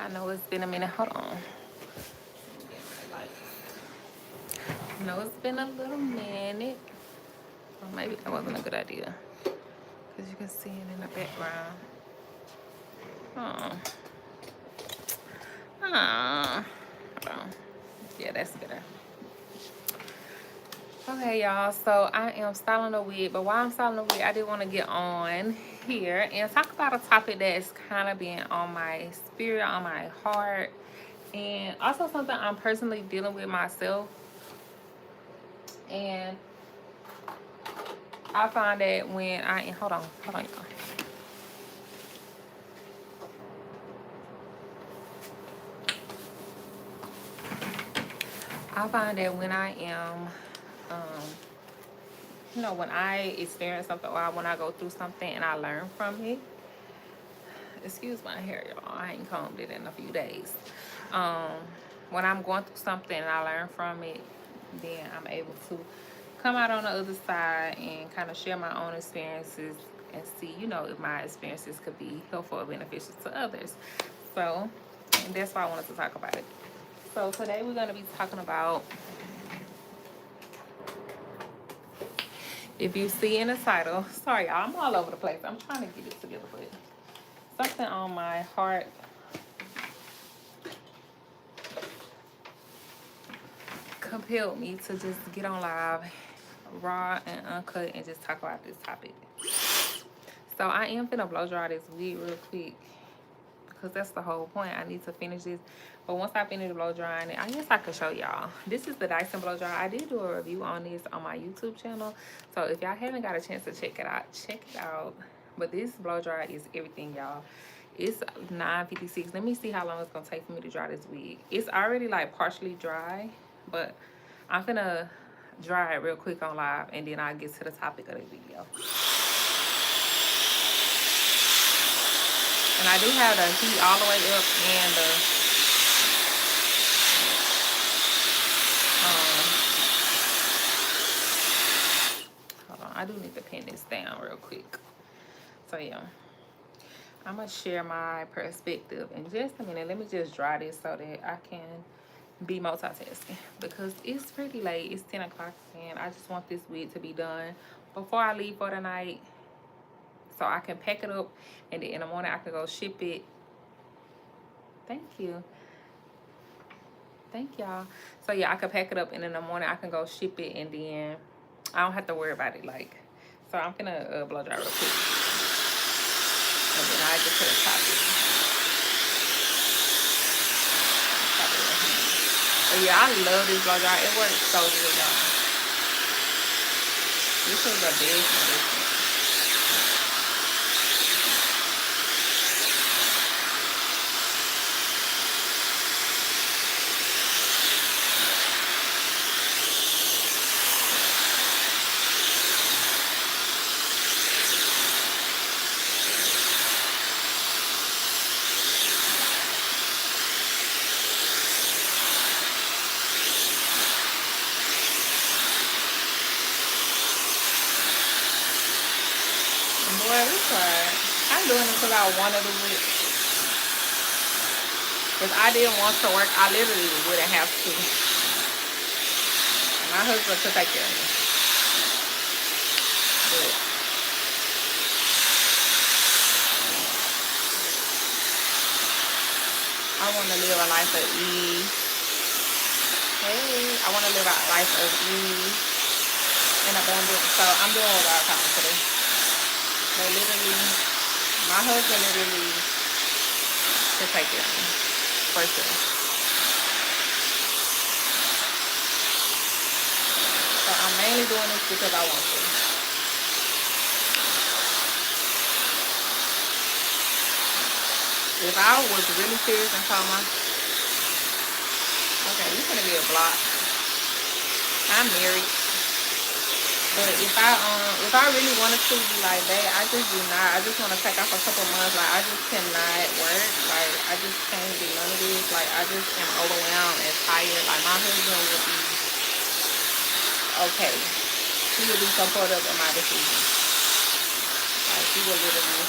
I know it's been a minute. Hold on. I know it's been a little minute. Or maybe that wasn't a good idea. Because you can see it in the background. Oh. Oh. Hold on. Yeah, that's better. Okay, y'all. So I am styling the wig. But while I'm styling the wig, I did want to get on here and talk about a topic that's kind of been on my spirit, on my heart. And also something I'm personally dealing with myself. And I find that when I hold on, y'all. I find that when I am, when I experience something or when I go through something and I learn from it. Excuse my hair, y'all. I ain't combed it in a few days. When I'm going through something and I learn from it, then I'm able to come out on the other side and kind of share my own experiences and see, if my experiences could be helpful or beneficial to others. So, and that's why I wanted to talk about it. So today we're going to be talking about, if you see in the title, sorry y'all, I'm all over the place. I'm trying to get it together, but something on my heart compelled me to just get on live, raw and uncut, and just talk about this topic. So I am finna blow dry this wig real quick because that's the whole point. I need to finish this. But once I finish blow drying it, I guess I could show y'all. This is the Dyson blow dry. I did do a review on this on my YouTube channel. So if y'all haven't got a chance to check it out, check it out. But this blow dry is everything, y'all. It's 9:56. Let me see how long it's gonna take for me to dry this wig. It's already like partially dry, but I'm finna dry it real quick on live and then I'll get to the topic of the video. And I do have the heat all the way up and the hold on, I do need to pin this down real quick. So yeah, I'm gonna share my perspective in just a minute. Let me just dry this so that I can be multitasking because it's pretty late. It's 10 o'clock and I just want this wig to be done before I leave for the night so I can pack it up and then in the morning I can go ship it. Thank you. Thank y'all. So yeah, I can pack it up and in the morning I can go ship it and then I don't have to worry about it. So I'm gonna blow dry real quick and then I get to the topic. But yeah, I love this blow dry. It works so good, y'all. This is a big investment. Boy, we tried. I'm doing it because I want to do it. If I didn't want to work, I literally wouldn't have to. My husband could take care of me. But I want to live a life of ease. Hey, I want to live a life of ease and abundance. So I'm doing what God called me to do. But literally, my husband literally could take care of me. For sure. So I'm mainly doing this because I want to. If I was really serious and told my, okay, you're gonna get a block. I'm married. But if I really wanted to be like that, I just do not. I just want to take off a couple months. Like, I just cannot work. Like, I just can't do none of this. Like, I just am overwhelmed and tired. Like, my husband would be okay. He would be supportive of my decision. Like, he would literally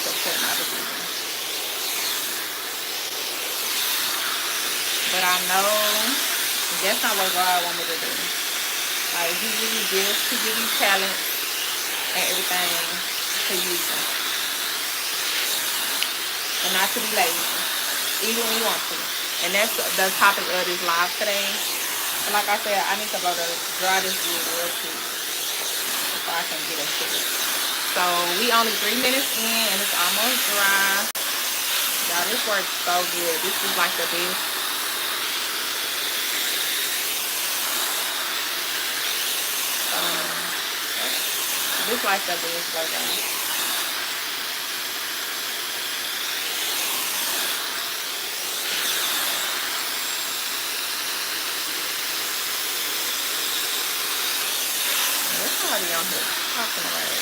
support my decision. But I know that's not what God want me to do. Like, he really gives to give you talent and everything to use them. And not to be lazy, even when you want to. And that's the topic of this live today. And like I said, I need to go to dry this wood real quick before I can get it to it. So we only 3 minutes in and it's almost dry. Y'all, this works so good. This is like the best. This like the best version. There's somebody on here talking about it.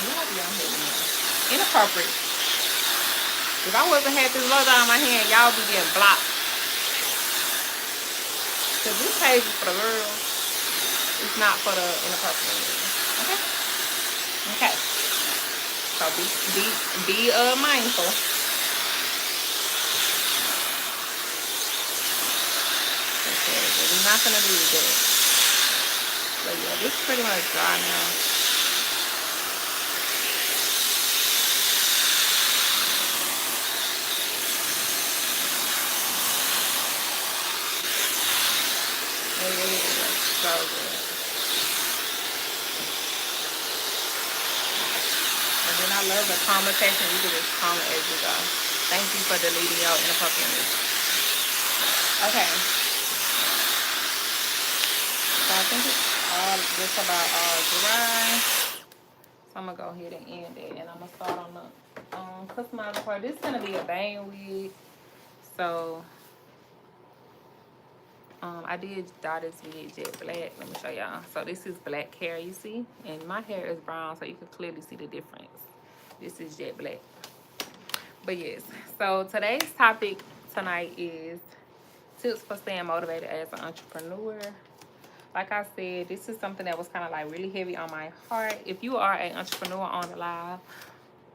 Y'all be on here inappropriate. If I wasn't had this logo on my hand, y'all be getting blocked. Cause this page is for the girls. It's not for the inappropriate. Okay. Okay. So be mindful. Okay, we're not gonna do that. But yeah, this is pretty much dry now. It really looks so good. And then I love the conversation. You can just comment as you go. Thank you for deleting your inappropriateness. Okay. So I think it's all just about all dry. So I'm gonna go ahead and end it, and I'm gonna start on the customizing part. This is gonna be a bang wig. So I did dye this wig jet black. Let me show y'all. So this is black hair, you see, and my hair is brown, so you can clearly see the difference. This is jet black. But yes, so today's topic tonight is tips for staying motivated as an entrepreneur. Like I said, this is something that was kind of like really heavy on my heart. If you are an entrepreneur on the live,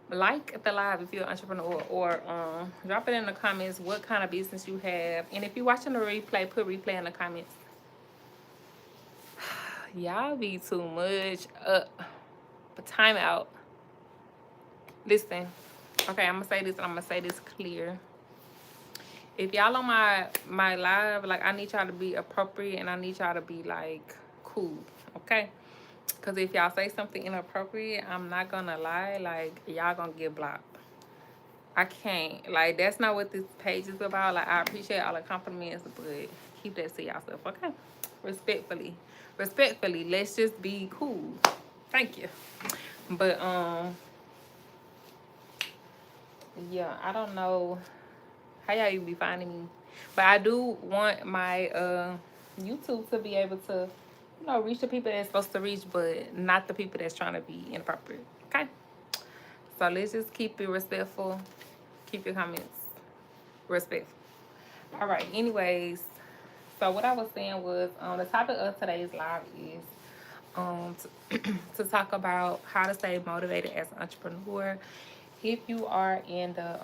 like the live if you're an entrepreneur, or drop it in the comments what kind of business you have. And if you're watching the replay, put replay in the comments. Y'all be too much up. But time out. Listen. Okay, I'm gonna say this and I'm gonna say this clear. If y'all on my live, like, I need y'all to be appropriate and I need y'all to be like cool, okay? Because if y'all say something inappropriate, I'm not gonna lie, like, y'all gonna get blocked. I can't, like, that's not what this page is about. Like, I appreciate all the compliments, but keep that to yourself, okay? Respectfully, let's just be cool. Thank you. But yeah, I don't know how y'all even be finding me, but I do want my YouTube to be able to, you know, reach the people that's supposed to reach, but not the people that's trying to be inappropriate. Okay, so let's just keep it respectful. Keep your comments respectful. All right, anyways, so what I was saying was the topic of today's live is to talk about how to stay motivated as an entrepreneur. If you are in the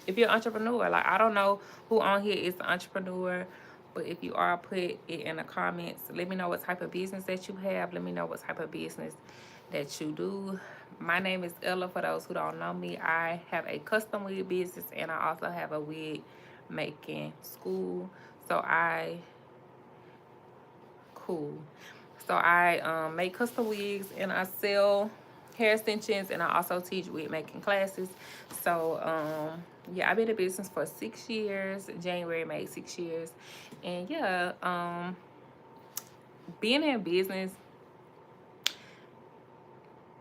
if you're an entrepreneur, like, I don't know who on here is an entrepreneur, but if you are, put it in the comments. Let me know what type of business that you have. Let me know what type of business that you do. My name is Ella. For those who don't know me, I have a custom wig business and I also have a wig making school. So I make custom wigs and I sell hair extensions, and I also teach wig making classes. So yeah, I've been in business for 6 years. January made 6 years. And yeah, being in business,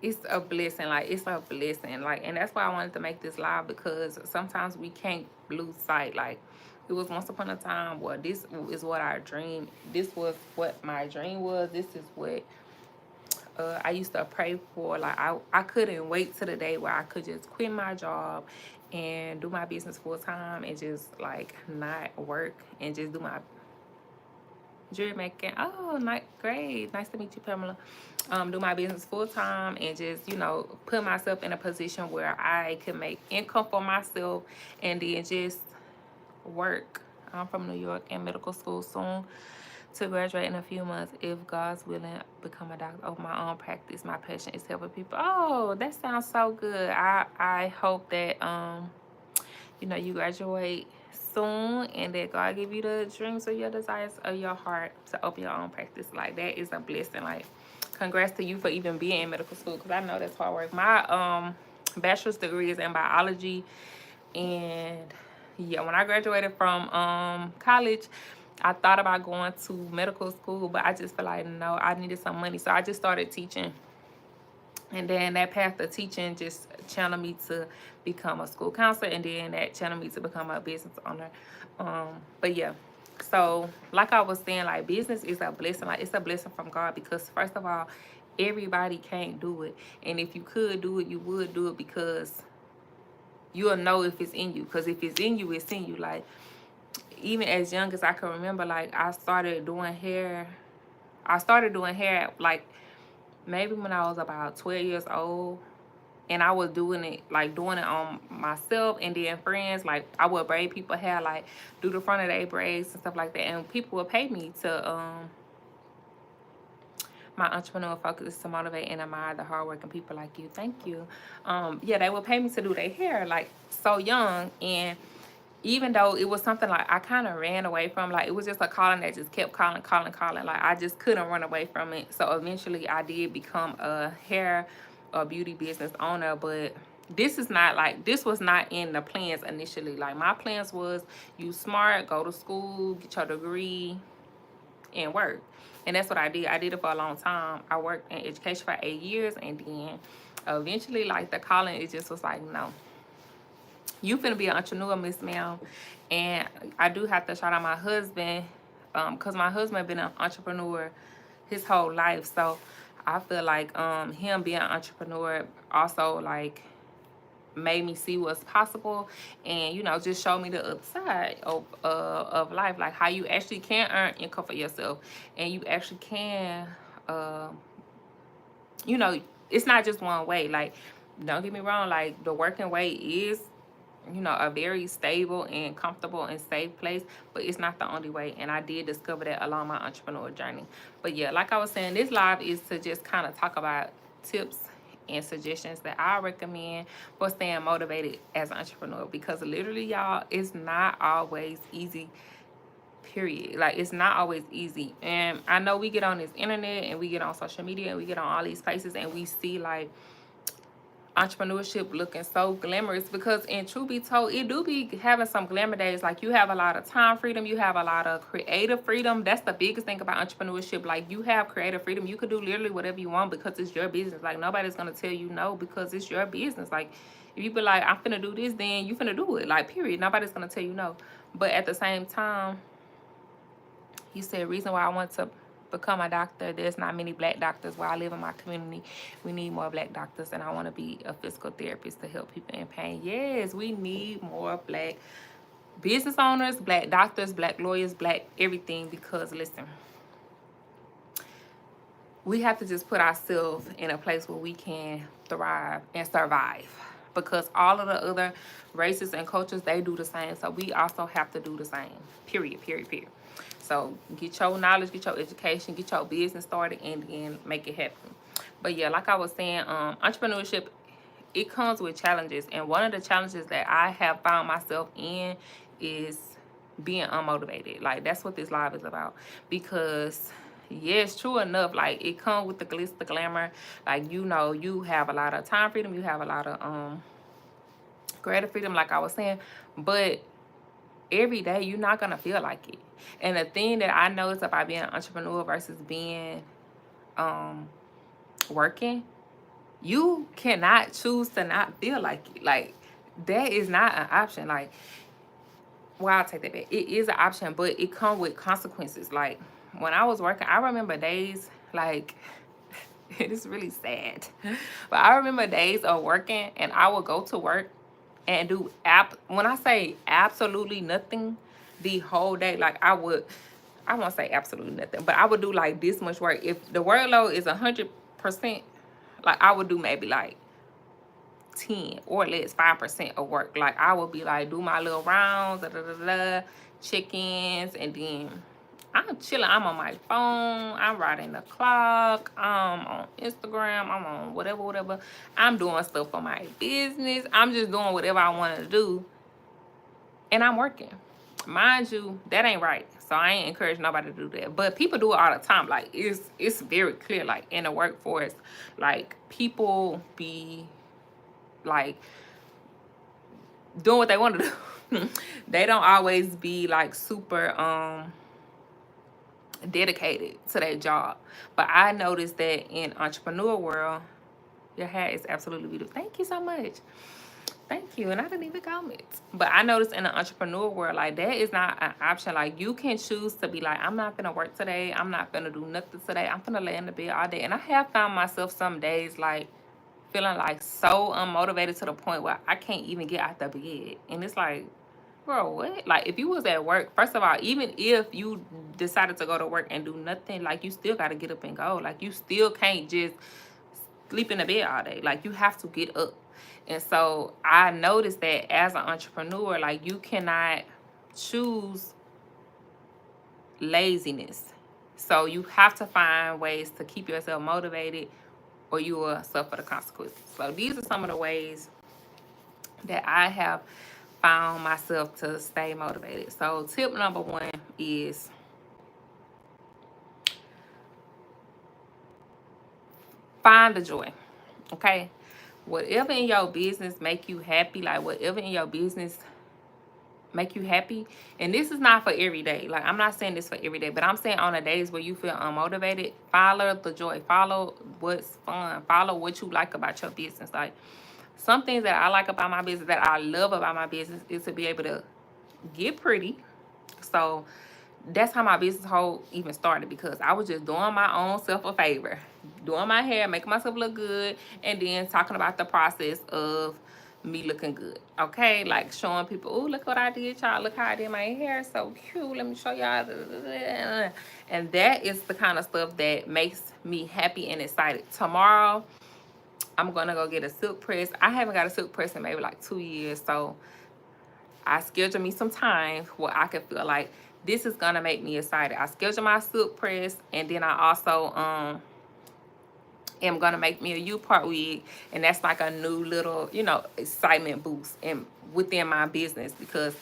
it's a blessing. Like, it's a blessing. Like, and that's why I wanted to make this live, because sometimes we can't lose sight. Like, it was once upon a time where this is what our dream, this was what my dream was. This is what I used to pray for. Like, I couldn't wait till the day where I could just quit my job and do my business full time and just, like, not work and just do my jewelry making. Oh, great. Nice to meet you, Pamela. Do my business full time and just, put myself in a position where I could make income for myself and then just work. I'm from New York in medical school soon to graduate in a few months. If God's willing, become a doctor of my own practice. My passion is helping people. Oh, that sounds so good. I hope that you graduate soon and that God give you the dreams or your desires of your heart to open your own practice. Like, that is a blessing. Like, congrats to you for even being in medical school, because I know that's hard work. My bachelor's degree is in biology, and yeah, when I graduated from college, I thought about going to medical school, but I just feel like, no, I needed some money, so I just started teaching. And then that path of teaching just channeled me to become a school counselor, and then that channeled me to become a business owner. But yeah, so like I was saying, like, business is a blessing. Like, it's a blessing from God, because first of all, everybody can't do it. And if you could do it, you would do it, because you'll know if it's in you. Because if it's in you, it's in you. Like, even as young as I can remember, like, I started doing hair, like, maybe when I was about 12 years old, and I was doing it on myself and then friends. Like, I would braid people hair, like, do the front of their braids and stuff like that, and people would pay me to my entrepreneur focus is to motivate and admire the hardworking people like you. Thank you. Yeah, they would pay me to do their hair, like, so young. And even though it was something like I kind of ran away from, like, it was just a calling that just kept calling. Like, I just couldn't run away from it. So eventually I did become a beauty business owner. But this was not in the plans initially. Like, my plans was, you smart, go to school, get your degree, and work. And that's what I did. I did it for a long time. I worked in education for 8 years, and then eventually, like, the calling, it just was like, no, you finna be an entrepreneur, Miss Ma'am. And I do have to shout out my husband, because my husband been an entrepreneur his whole life. So I feel like him being an entrepreneur also, like, made me see what's possible, and just show me the upside of life, like how you actually can earn income for yourself, and you actually can it's not just one way. Like, don't get me wrong, like, the working way is a very stable and comfortable and safe place, but it's not the only way. And I did discover that along my entrepreneur journey. But yeah, like I was saying, this live is to just kind of talk about tips and suggestions that I recommend for staying motivated as an entrepreneur, because literally, y'all, it's not always easy, period. Like, it's not always easy. And I know we get on this internet and we get on social media and we get on all these places and we see, like, entrepreneurship looking so glamorous, because, in truth be told, it do be having some glamour days. Like, you have a lot of time freedom, you have a lot of creative freedom. That's the biggest thing about entrepreneurship. Like, you have creative freedom. You could do literally whatever you want, because it's your business. Like, nobody's gonna tell you no, because it's your business. Like, if you be like, I'm finna do this, then you finna do it, like, period. Nobody's gonna tell you no. But at the same time, you said reason why I want to become a doctor. There's not many black doctors where I live in my community. We need more black doctors, and I want to be a physical therapist to help people in pain. Yes, we need more black business owners, black doctors, black lawyers, black everything, because listen, we have to just put ourselves in a place where we can thrive and survive, because all of the other races and cultures, they do the same. So we also have to do the same, period. So get your knowledge, get your education, get your business started, and then make it happen. But yeah, like I was saying, entrepreneurship, it comes with challenges. And one of the challenges that I have found myself in is being unmotivated. Like, that's what this live is about. Because yes, true enough, like, it comes with the glitz, the glamour. Like, you have a lot of time freedom, you have a lot of creative freedom, like I was saying. But every day, you're not gonna feel like it. And the thing that I noticed about being an entrepreneur versus being working, you cannot choose to not feel like it. Like, that is not an option. Like, well, I'll take that back. It is an option, but it comes with consequences. Like, when I was working, I remember days, like, it is really sad, but I remember days of working, and I would go to work and when I say absolutely nothing the whole day. Like, I would I won't say absolutely nothing, but I would do like this much work. If the workload is 100%, like I would do maybe like 10 or less, 5% of work. Like I would be like, do my little rounds, check-ins, and then I'm chilling. I'm on my phone. I'm writing the clock. I'm on Instagram. I'm on whatever. I'm doing stuff for my business. I'm just doing whatever I wanted to do, and I'm working. Mind you, that ain't right. So I ain't encourage nobody to do that. But people do it all the time. Like it's very clear. Like in the workforce, like people be like doing what they want to do. They don't always be like super dedicated to their job. But I noticed that in entrepreneur world, your hair is absolutely beautiful. Thank you so much. Thank you. And I didn't even comment. But I noticed in the entrepreneur world, like that is not an option. Like you can choose to be like, I'm not gonna work today. I'm not gonna do nothing today. I'm gonna lay in the bed all day. And I have found myself some days like feeling like so unmotivated to the point where I can't even get out the bed. And it's like, bro, what? Like, if you was at work, first of all, even if you decided to go to work and do nothing, like, you still got to get up and go. Like, you still can't just sleep in the bed all day. Like, you have to get up. And so I noticed that as an entrepreneur, like, you cannot choose laziness. So you have to find ways to keep yourself motivated, or you will suffer the consequences. So these are some of the ways that I have found myself to stay motivated. So tip number 1 is find the joy. Okay? Whatever in your business make you happy, like whatever in your business make you happy, and this is not for every day. Like, I'm not saying this for every day, but I'm saying on the days where you feel unmotivated, follow the joy. Follow what's fun. Follow what you like about your business. Like, some things that I like about my business, that I love about my business, is to be able to get pretty. So that's how my business whole even started, because I was just doing my own self a favor, doing my hair, making myself look good, and then talking about the process of me looking good. Okay, like showing people, oh, look what I did, y'all. Look how I did my hair, so cute. Let me show y'all. And that is the kind of stuff that makes me happy and excited. Tomorrow, I'm gonna go get a silk press. I haven't got a silk press in maybe like 2 years, so I schedule me some time where I can feel like this is gonna make me excited. I schedule my silk press, and then I also am gonna make me a U-part wig, and that's like a new little, excitement boost within my business, because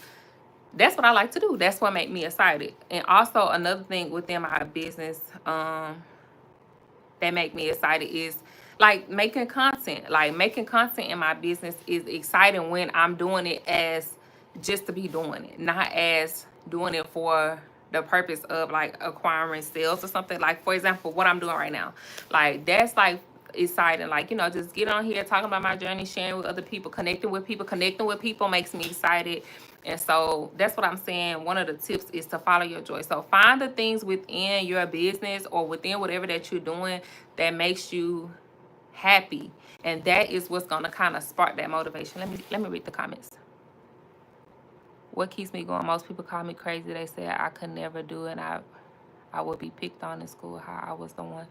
that's what I like to do. That's what make me excited. And also another thing within my business that make me excited is like making content. Like, making content in my business is exciting when I'm doing it as just to be doing it, not as doing it for the purpose of like acquiring sales or something. Like, for example, what I'm doing right now, like that's like exciting. Like, just get on here talking about my journey, sharing with other people, connecting with people makes me excited. And so that's what I'm saying. One of the tips is to follow your joy. So find the things within your business or within whatever that you're doing that makes you happy, and that is what's gonna kind of spark that motivation. Let me read the comments. What keeps me going? Most people call me crazy. They say I could never do it. I would be picked on in school, how I was the one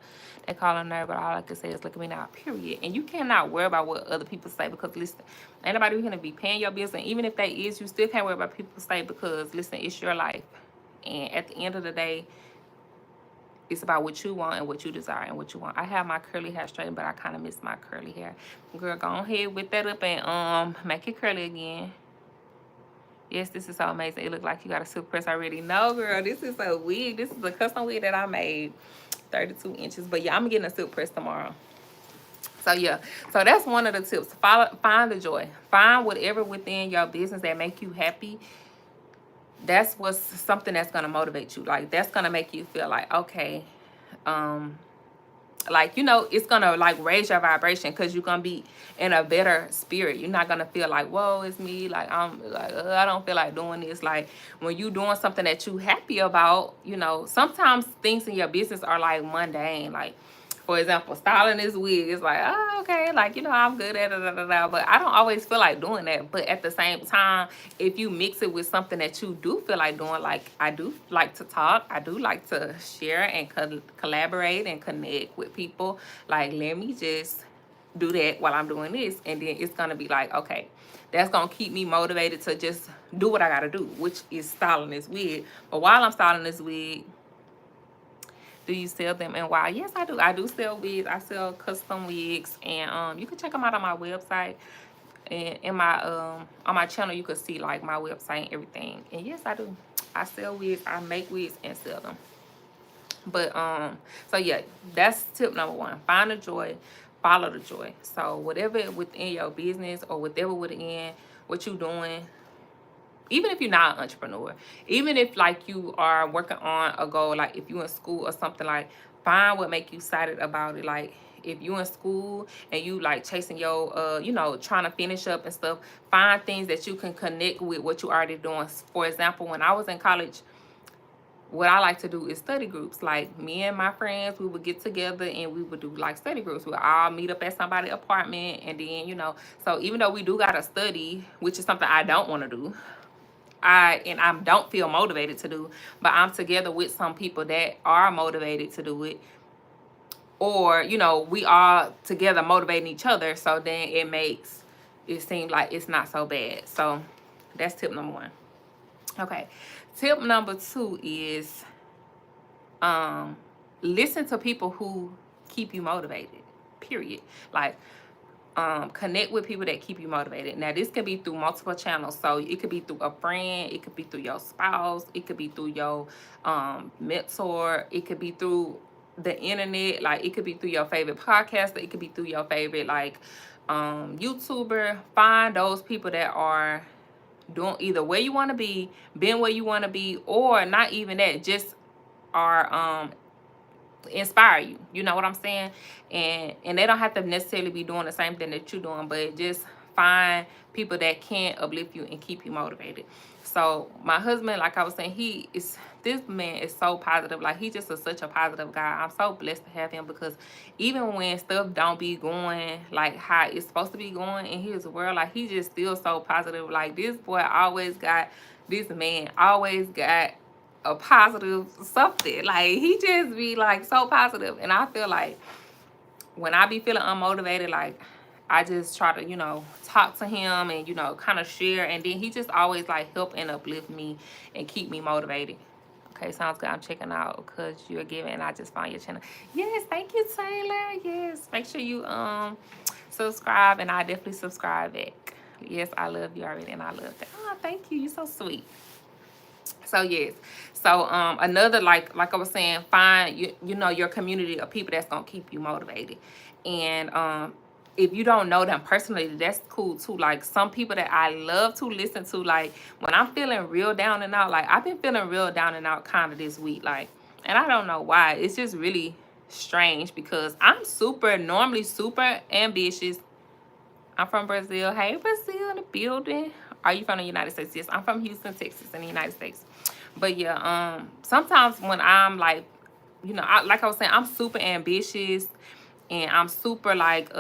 they call a nerd, but all I can say is look at me now, period. And you cannot worry about what other people say, because listen, ain't nobody gonna be paying your bills, and even if they is, you still can't worry about people say, because listen, it's your life. And at the end of the day, it's about what you want and what you desire and what you want. I have my curly hair straightened, but I kind of miss my curly hair. Girl, go ahead, whip that up and make it curly again. Yes, this is so amazing. It looks like you got a silk press already. No, girl, this is a wig. This is a custom wig that I made, 32 inches. But yeah, I'm getting a silk press tomorrow. So yeah, so that's one of the tips. Find the joy. Find whatever within your business that make you happy. That's what's something that's gonna motivate you. Like, that's gonna make you feel like, okay, like, it's gonna like raise your vibration, because you're gonna be in a better spirit. You're not gonna feel like, whoa, it's me, like I'm like, I don't feel like doing this. Like, when you doing something that you happy about, sometimes things in your business are like mundane. Like, For example, styling this wig is like, oh, okay, like, you know, I'm good at it, but I don't always feel like doing that. But at the same time, if you mix it with something that you do feel like doing, like I do like to talk, I do like to share and collaborate and connect with people. Like, let me just do that while I'm doing this, and then it's gonna be like, okay, that's gonna keep me motivated to just do what I gotta do, which is styling this wig. But while I'm styling this wig, do you sell them and why? Yes, I do. I do sell wigs. I sell custom wigs, and you can check them out on my website. And in my on my channel, you can see like my website and everything. And yes, I do. I sell wigs. I make wigs and sell them. But so yeah, that's tip number one. Find the joy, follow the joy. So whatever within your business or whatever within what you doing, even if you're not an entrepreneur, even if like you are working on a goal, like if you're in school or something, like find what make you excited about it. Like if you're in school and you like chasing your you know, trying to finish up and stuff, find things that you can connect with what you already doing. For example, when I was in college, what I like to do is study groups. Like me and my friends, we would get together and we would do like study groups. We'll all meet up at somebody's apartment, and then, you know, so even though we do gotta study, which is something I don't want to do, I don't feel motivated to do, but I'm together with some people that are motivated to do it, or, you know, we are together motivating each other, so then it makes it seem like it's not so bad. So that's tip number one. Okay, tip number two is listen to people who keep you motivated, period. Like connect with people that keep you motivated. Now this can be through multiple channels. So it could be through a friend, it could be through your spouse, it could be through your mentor, it could be through the internet, like it could be through your favorite podcaster, it could be through your favorite like YouTuber. Find those people that are doing either where you want to be, been where you want to be, or not even that, just are inspire you. You know what I'm saying? And they don't have to necessarily be doing the same thing that you're doing, but just find people that can uplift you and keep you motivated. So my husband, like I was saying, this man is so positive. Like he just is such a positive guy. I'm so blessed to have him, because even when stuff don't be going like how it's supposed to be going in his world, like he just still so positive. Like this man always got a positive something. Like he just be like so positive. And I feel like when I be feeling unmotivated, like I just try to, you know, talk to him and, you know, kind of share, and then he just always like help and uplift me and keep me motivated. Okay, sounds good. I'm checking out because you're giving and I just found your channel. Yes, thank you, Taylor. Yes, make sure you subscribe, and I definitely subscribe back. Yes, I love you already, and I love that. Oh, thank you. You're so sweet. So yes, so another, like I was saying, find you know, your community of people that's gonna keep you motivated. And if you don't know them personally, that's cool too. Like some people that I love to listen to, like when I'm feeling real down and out, like I've been feeling real down and out kind of this week, like, and I don't know why. It's just really strange because I'm normally super ambitious. I'm from Brazil. Hey, Brazil in the building. Are you from the United States? Yes, I'm from Houston, Texas, in the United States. But yeah, sometimes when I'm like, you know, like I was saying, I'm super ambitious and I'm super like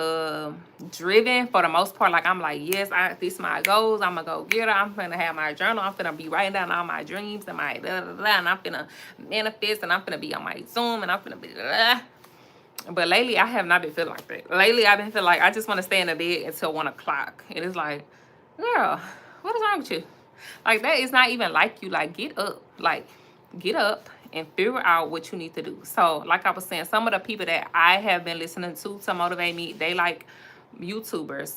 driven for the most part. Like I'm like, yes, this my goals. I'm gonna go get her. I'm gonna have my journal. I'm gonna be writing down all my dreams and my and I'm gonna manifest, and I'm gonna be on my Zoom, and I'm gonna be But lately, I have not been feeling like that. Lately, I've been feeling like I just want to stay in the bed until 1 o'clock. And it's like, girl, what is wrong with you? Like, that is not even like you. Like, get up. Like, get up and figure out what you need to do. So, like I was saying, some of the people that I have been listening to motivate me, they like YouTubers.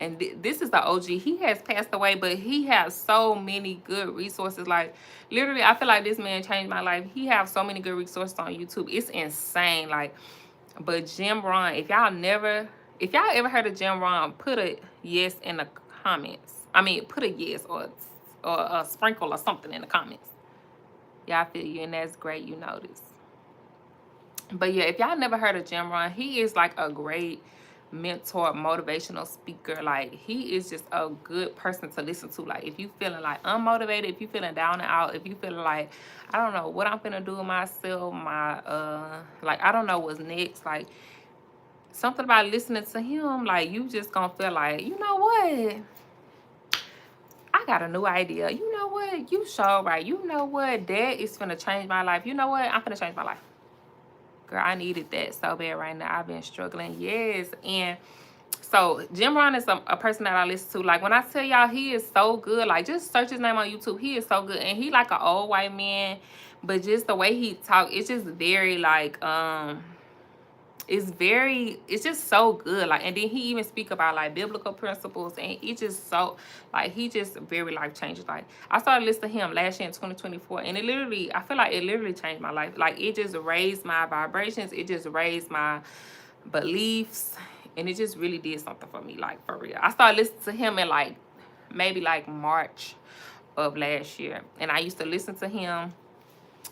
And this is the OG. He has passed away, but he has so many good resources. Like, literally, I feel like this man changed my life. He has so many good resources on YouTube. It's insane. Like, but Jim Ron, if y'all ever heard of Jim Ron, put a yes in the comments. I mean, put a yes or a sprinkle or something in the comments. Y'all feel you, and that's great. You know this. But yeah, if y'all never heard of Jim Ron, he is like a great mentor, motivational speaker. Like, he is just a good person to listen to. Like, if you feeling like unmotivated, if you feeling down and out, if you feeling like, I don't know what I'm gonna do with myself, like, I don't know what's next, like, something about listening to him, like, you just gonna feel like, you know what, I got a new idea. You know what, you sure right. You know what, that is gonna change my life. You know what, I'm gonna change my life. Girl, I needed that so bad right now. I've been struggling. Yes. And so Jim Rohn is a person that I listen to. Like, when I tell y'all, he is so good. Like, just search his name on YouTube. He is so good. And he like an old white man, but just the way he talk, it's just very like it's just so good. Like, and then he even speak about like biblical principles, and it's just so, like, he just very life changing. Like, I started listening to him last year in 2024, and it literally, I feel like it literally changed my life. Like, it just raised my vibrations, it just raised my beliefs, and it just really did something for me, like, for real. I started listening to him in like maybe like March of last year, and I used to listen to him,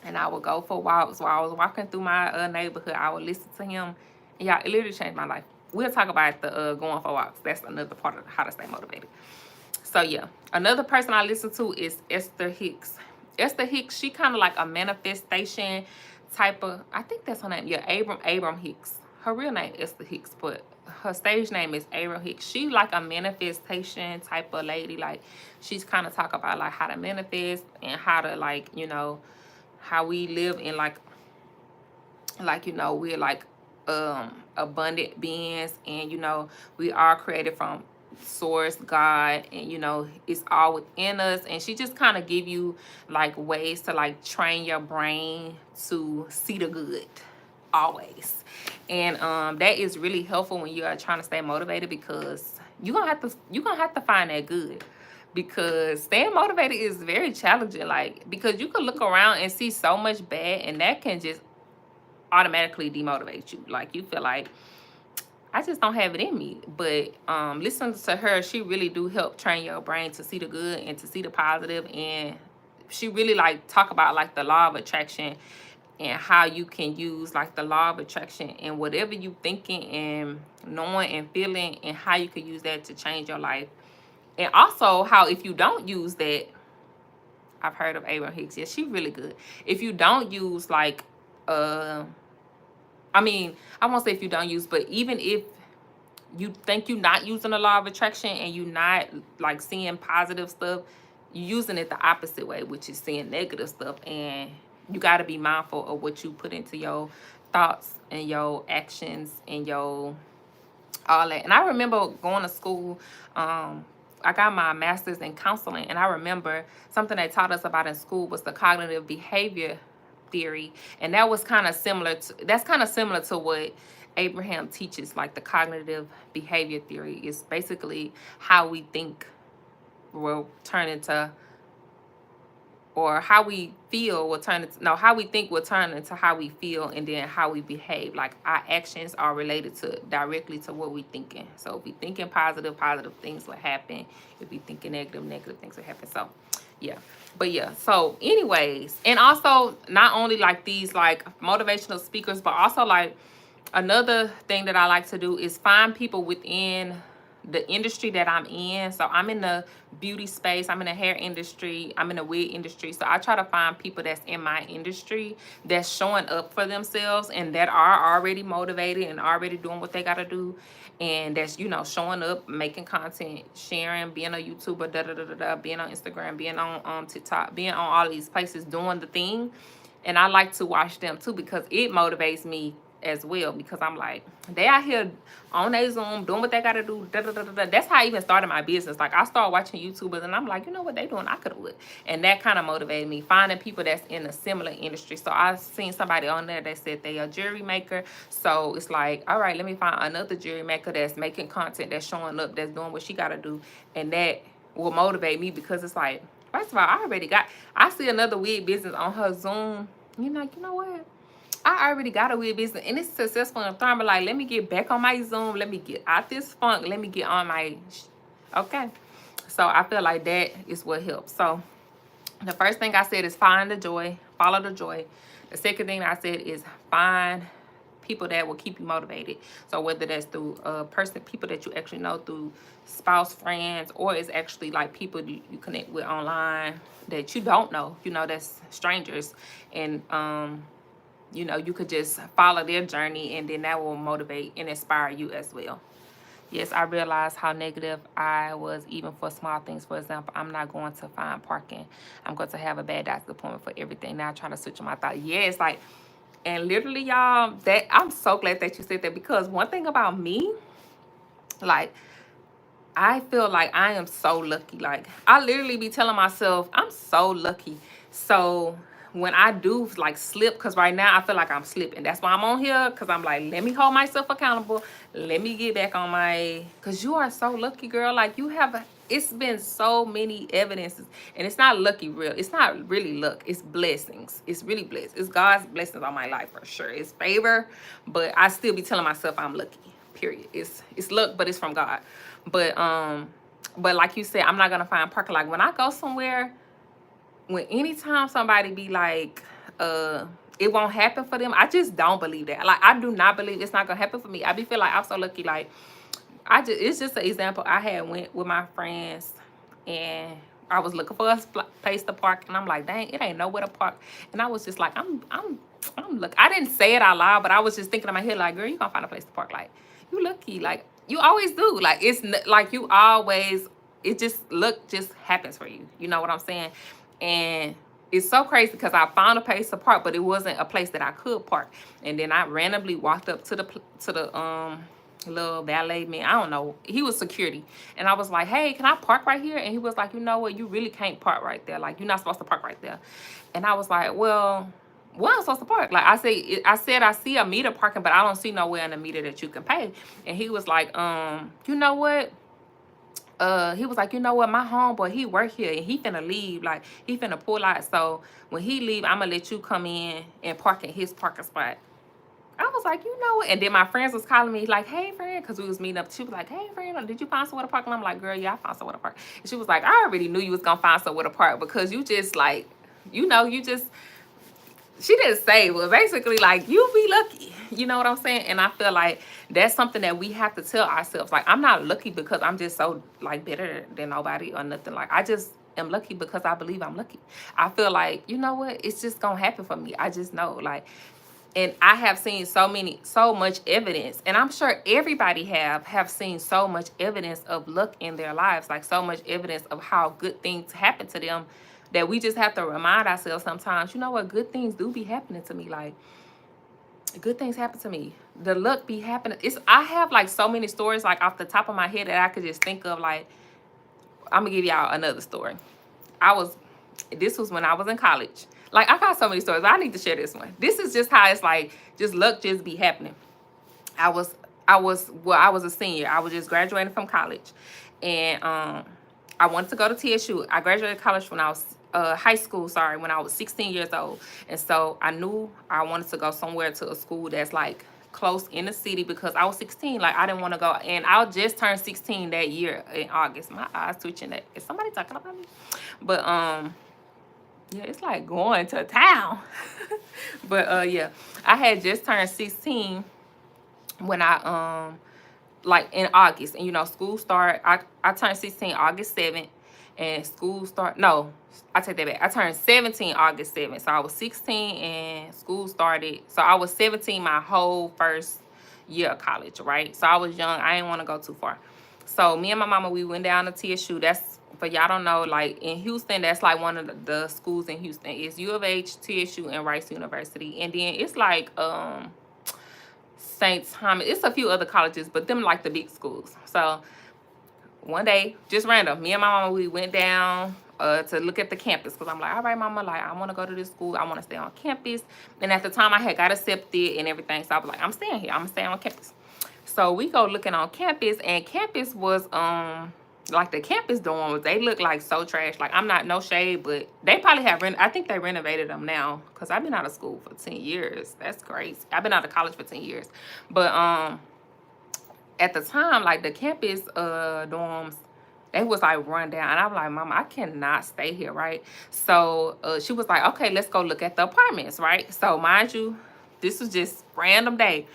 and I would go for walks while I was walking through my neighborhood. I would listen to him. Yeah, it literally changed my life. We'll talk about the going for walks. That's another part of how to stay motivated. So yeah, another person I listen to is Esther Hicks. Esther Hicks, she kind of like a manifestation type of, I think that's her name. Yeah, Abram Hicks. Her real name is Esther Hicks, but her stage name is Abram Hicks. She like a manifestation type of lady. Like, she's kind of talk about like how to manifest and how to, like, you know, how we live in like you know, we're like abundant beings, and you know, we are created from source, God, and you know, it's all within us. And she just kind of give you like ways to like train your brain to see the good always. And that is really helpful when you are trying to stay motivated, because you're gonna have to find that good, because staying motivated is very challenging. Like, because you can look around and see so much bad, and that can just automatically demotivate you. Like, you feel like, I just don't have it in me. But listening to her, she really do help train your brain to see the good and to see the positive. And she really like talk about like the law of attraction, and how you can use like the law of attraction and whatever you thinking and knowing and feeling, and how you can use that to change your life. And also how if you don't use that, I've heard of Abraham Hicks. Yeah, she's really good. If you don't use like I mean, I won't say if you don't use, but even if you think you're not using the law of attraction and you're not like seeing positive stuff, you're using it the opposite way, which is seeing negative stuff. And you got to be mindful of what you put into your thoughts and your actions and your all that. And I remember going to school, I got my master's in counseling, and I remember something they taught us about in school was the cognitive behavior theory. And that was kind of similar to what Abraham teaches. Like, the cognitive behavior theory is basically how we think will turn into, or how we feel will turn into, no, how we think will turn into how we feel, and then how we behave. Like, our actions are related directly to what we thinking. So if we thinking positive things will happen. If we thinking negative things will happen. So yeah. But yeah, so anyways, and also not only like these like motivational speakers, but also like another thing that I like to do is find people within the industry that I'm in. So I'm in the beauty space, I'm in the hair industry, I'm in the wig industry. So I try to find people that's in my industry that's showing up for themselves, and that are already motivated and already doing what they got to do, and that's, you know, showing up, making content, sharing, being a YouTuber, being on Instagram, being on TikTok, being on all these places, doing the thing. And I like to watch them too, because it motivates me as well, because I'm like, they out here on their Zoom doing what they gotta do. That's how I even started my business. Like, I started watching YouTubers, and I'm like, you know what they doing, I could do it. And that kind of motivated me, finding people that's in a similar industry. So I seen somebody on there that said they a jewelry maker. So it's like, all right, let me find another jewelry maker that's making content, that's showing up, that's doing what she gotta do. And that will motivate me, because it's like, first of all, I see another wig business on her Zoom. You know what? I already got a wig business, and it's successful and thriving. Like, let me get back on my Zoom. Let me get out this funk. Let me get on my, okay. So I feel like that is what helps. So the first thing I said is find the joy, follow the joy. The second thing I said is find people that will keep you motivated. So whether that's through people that you actually know through spouse, friends, or it's actually like people you connect with online that you don't know, you know, that's strangers. And you know, you could just follow their journey, and then that will motivate and inspire you as well. Yes, I realized how negative I was even for small things. For example, I'm not going to find parking. I'm going to have a bad doctor's appointment for everything. Now I'm trying to switch my thought. Yes, like, and literally, y'all, that I'm so glad that you said that, because one thing about me, like, I feel like I am so lucky. Like, I literally be telling myself, I'm so lucky. So when I do like slip, because right now I feel like I'm slipping. That's why I'm on here, because I'm like, let me hold myself accountable. Let me get back on my, because you are so lucky, girl. Like, you have, it's been so many evidences. And it's not lucky, real. It's not really luck. It's blessings. It's really blessed. It's God's blessings on my life for sure. It's favor, but I still be telling myself I'm lucky. Period. It's luck, but it's from God. But like you said, I'm not gonna find parking. Like, when I go somewhere, when anytime somebody be like, it won't happen for them, I just don't believe that. Like, I do not believe it's not gonna happen for me. I be feel like I'm so lucky. Like, it's just an example. I had went with my friends, and I was looking for a place to park, and I'm like, dang, it ain't nowhere to park. And I was just like, I'm lucky. I didn't say it out loud, but I was just thinking in my head, like, girl, you gonna find a place to park. Like, you lucky. Like, you always do. Like, it's like you always, it just just happens for you. You know what I'm saying? And it's so crazy because I found a place to park, but it wasn't a place that I could park. And then I randomly walked up to the little valet man. I don't know. He was security. And I was like, hey, can I park right here? And he was like, you know what? You really can't park right there. Like, you're not supposed to park right there. And I was like, well, where am I supposed to park? Like, I said I see a meter parking, but I don't see nowhere in the meter that you can pay. And he was like, you know what? He was like, you know what, my homeboy, he work here, and he finna leave. Like, he finna pull out. So when he leave, I'm gonna let you come in and park in his parking spot. I was like, you know what? And then my friends was calling me like, hey, friend, because we was meeting up. She was like, hey, friend, did you find somewhere to park? And I'm like, girl, yeah, I found somewhere to park. And she was like, I already knew you was gonna find somewhere to park, because you just like, you know, you just, she didn't say, well, basically, like, you be lucky. You know what I'm saying? And I feel like that's something that we have to tell ourselves. Like, I'm not lucky because I'm just so, like, better than nobody or nothing. Like, I just am lucky because I believe I'm lucky. I feel like, you know what? It's just gonna happen for me. I just know, like, and I have seen so much evidence, and I'm sure everybody have seen so much evidence of luck in their lives, like so much evidence of how good things happen to them, that we just have to remind ourselves sometimes, you know what, good things do be happening to me. Like, good things happen to me. The luck be happening. I have like so many stories like off the top of my head that I could just think of. Like, I'm gonna give y'all another story. This was when I was in college. Like, I got so many stories, but I need to share this one. This is just how it's like, just luck just be happening. I was a senior. I was just graduating from college, and I wanted to go to TSU. I graduated college when I was high school, sorry, when I was 16 years old. And so I knew I wanted to go somewhere to a school that's like close in the city, because I was 16. Like, I didn't want to go, and I just turned 16 that year in August. My eyes twitching. That is somebody talking about me? But yeah, it's like going to town. But yeah, I had just turned 16 when I like in August, and you know, school start. I turned 16 August 7th, and school start. No, I take that back. I turned 17 August 7th, so I was 16 and school started. So I was 17 my whole first year of college, right? So I was young. I didn't want to go too far. So me and my mama, we went down to TSU. That's, for y'all don't know, like in Houston, that's like one of the schools in Houston. It's U of H, TSU, and Rice University, and then it's like St. Thomas. It's a few other colleges, but them like the big schools. So one day, just random, me and my mama, we went down to look at the campus, because I'm like, all right, mama, like, I want to go to this school. I want to stay on campus. And at the time, I had got accepted and everything. So I was like, I'm staying here. I'm going to stay on campus. So we go looking on campus, and campus was like the campus dorms, they look like so trash. Like, I'm not no shade, but they probably have I think they renovated them now, because I've been out of school for 10 years. That's crazy. I've been out of college for 10 years. But at the time, like the campus dorms, they was like run down. And I'm like, mama, I cannot stay here, right? So she was like, okay, let's go look at the apartments, right? So mind you, this was just random day.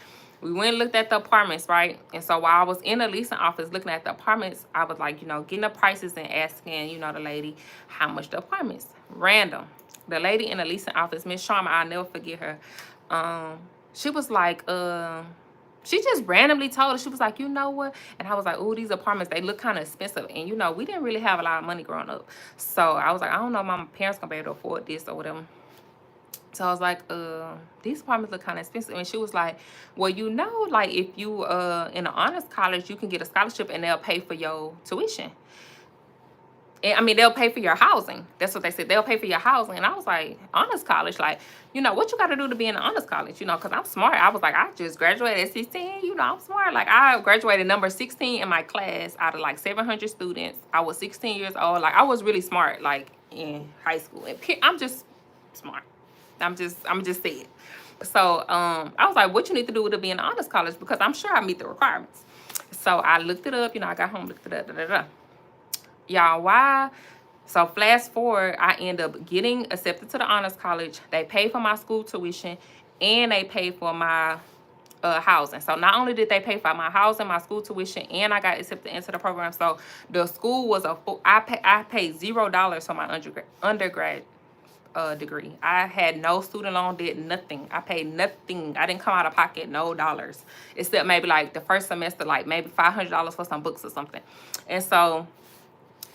We went and looked at the apartments, right? And so while I was in the leasing office looking at the apartments, I was like, getting the prices and asking, the lady how much the apartments. Random. The lady in the leasing office, Miss Sharma, I'll never forget her. She was like, she just randomly told us, she was like, you know what? And I was like, oh, these apartments, they look kind of expensive. And, we didn't really have a lot of money growing up. So I was like, I don't know if my parents gonna be able to afford this or whatever. So I was like, these apartments look kind of expensive. And she was like, well, like if you in an honors college, you can get a scholarship and they'll pay for your tuition. And, I mean, they'll pay for your housing. That's what they said. They'll pay for your housing. And I was like, honors college, like, what you got to do to be in an honors college, because I'm smart. I was like, I just graduated at 16, I'm smart. Like, I graduated number 16 in my class out of like 700 students. I was 16 years old. Like, I was really smart, like, in high school. And I'm just smart. I'm just saying. So, I was like, what you need to do to be in an honors college? Because I'm sure I meet the requirements. So, I looked it up. I got home, looked it up, Y'all, why? So fast forward, I end up getting accepted to the honors college. They pay for my school tuition and they pay for my housing. So not only did they pay for my housing, my school tuition, and I got accepted into the program. So the school was I paid $0 for my undergrad degree. I had no student loan debt, nothing. I paid nothing. I didn't come out of pocket, no dollars, except maybe like the first semester, like maybe $500 for some books or something. And so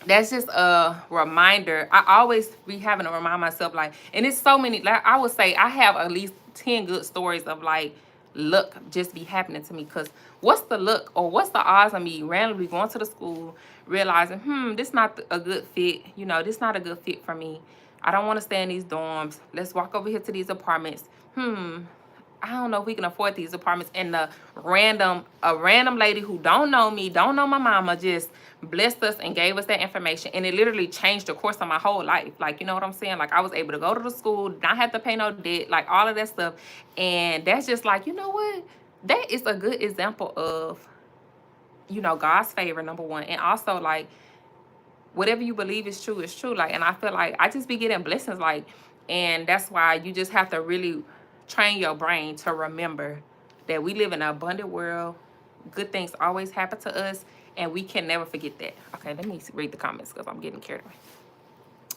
that's just a reminder. I always be having to remind myself, like, and it's so many, like I would say I have at least 10 good stories of like luck just be happening to me. Because what's the luck, or what's the odds of me randomly going to the school, realizing, this not a good fit, this not a good fit for me. I don't want to stay in these dorms. Let's walk over here to these apartments. I don't know if we can afford these apartments. And a random lady who don't know me, don't know my mama, just blessed us and gave us that information. And it literally changed the course of my whole life. Like, you know what I'm saying? Like, I was able to go to the school, not have to pay no debt, like all of that stuff. And that's just like, you know what? That is a good example of, God's favor, number one. And also, like, whatever you believe is true is true. Like, and I feel like I just be getting blessings, like, and that's why you just have to really train your brain to remember that we live in an abundant world. Good things always happen to us, and we can never forget that. Okay, let me read the comments because I'm getting carried away.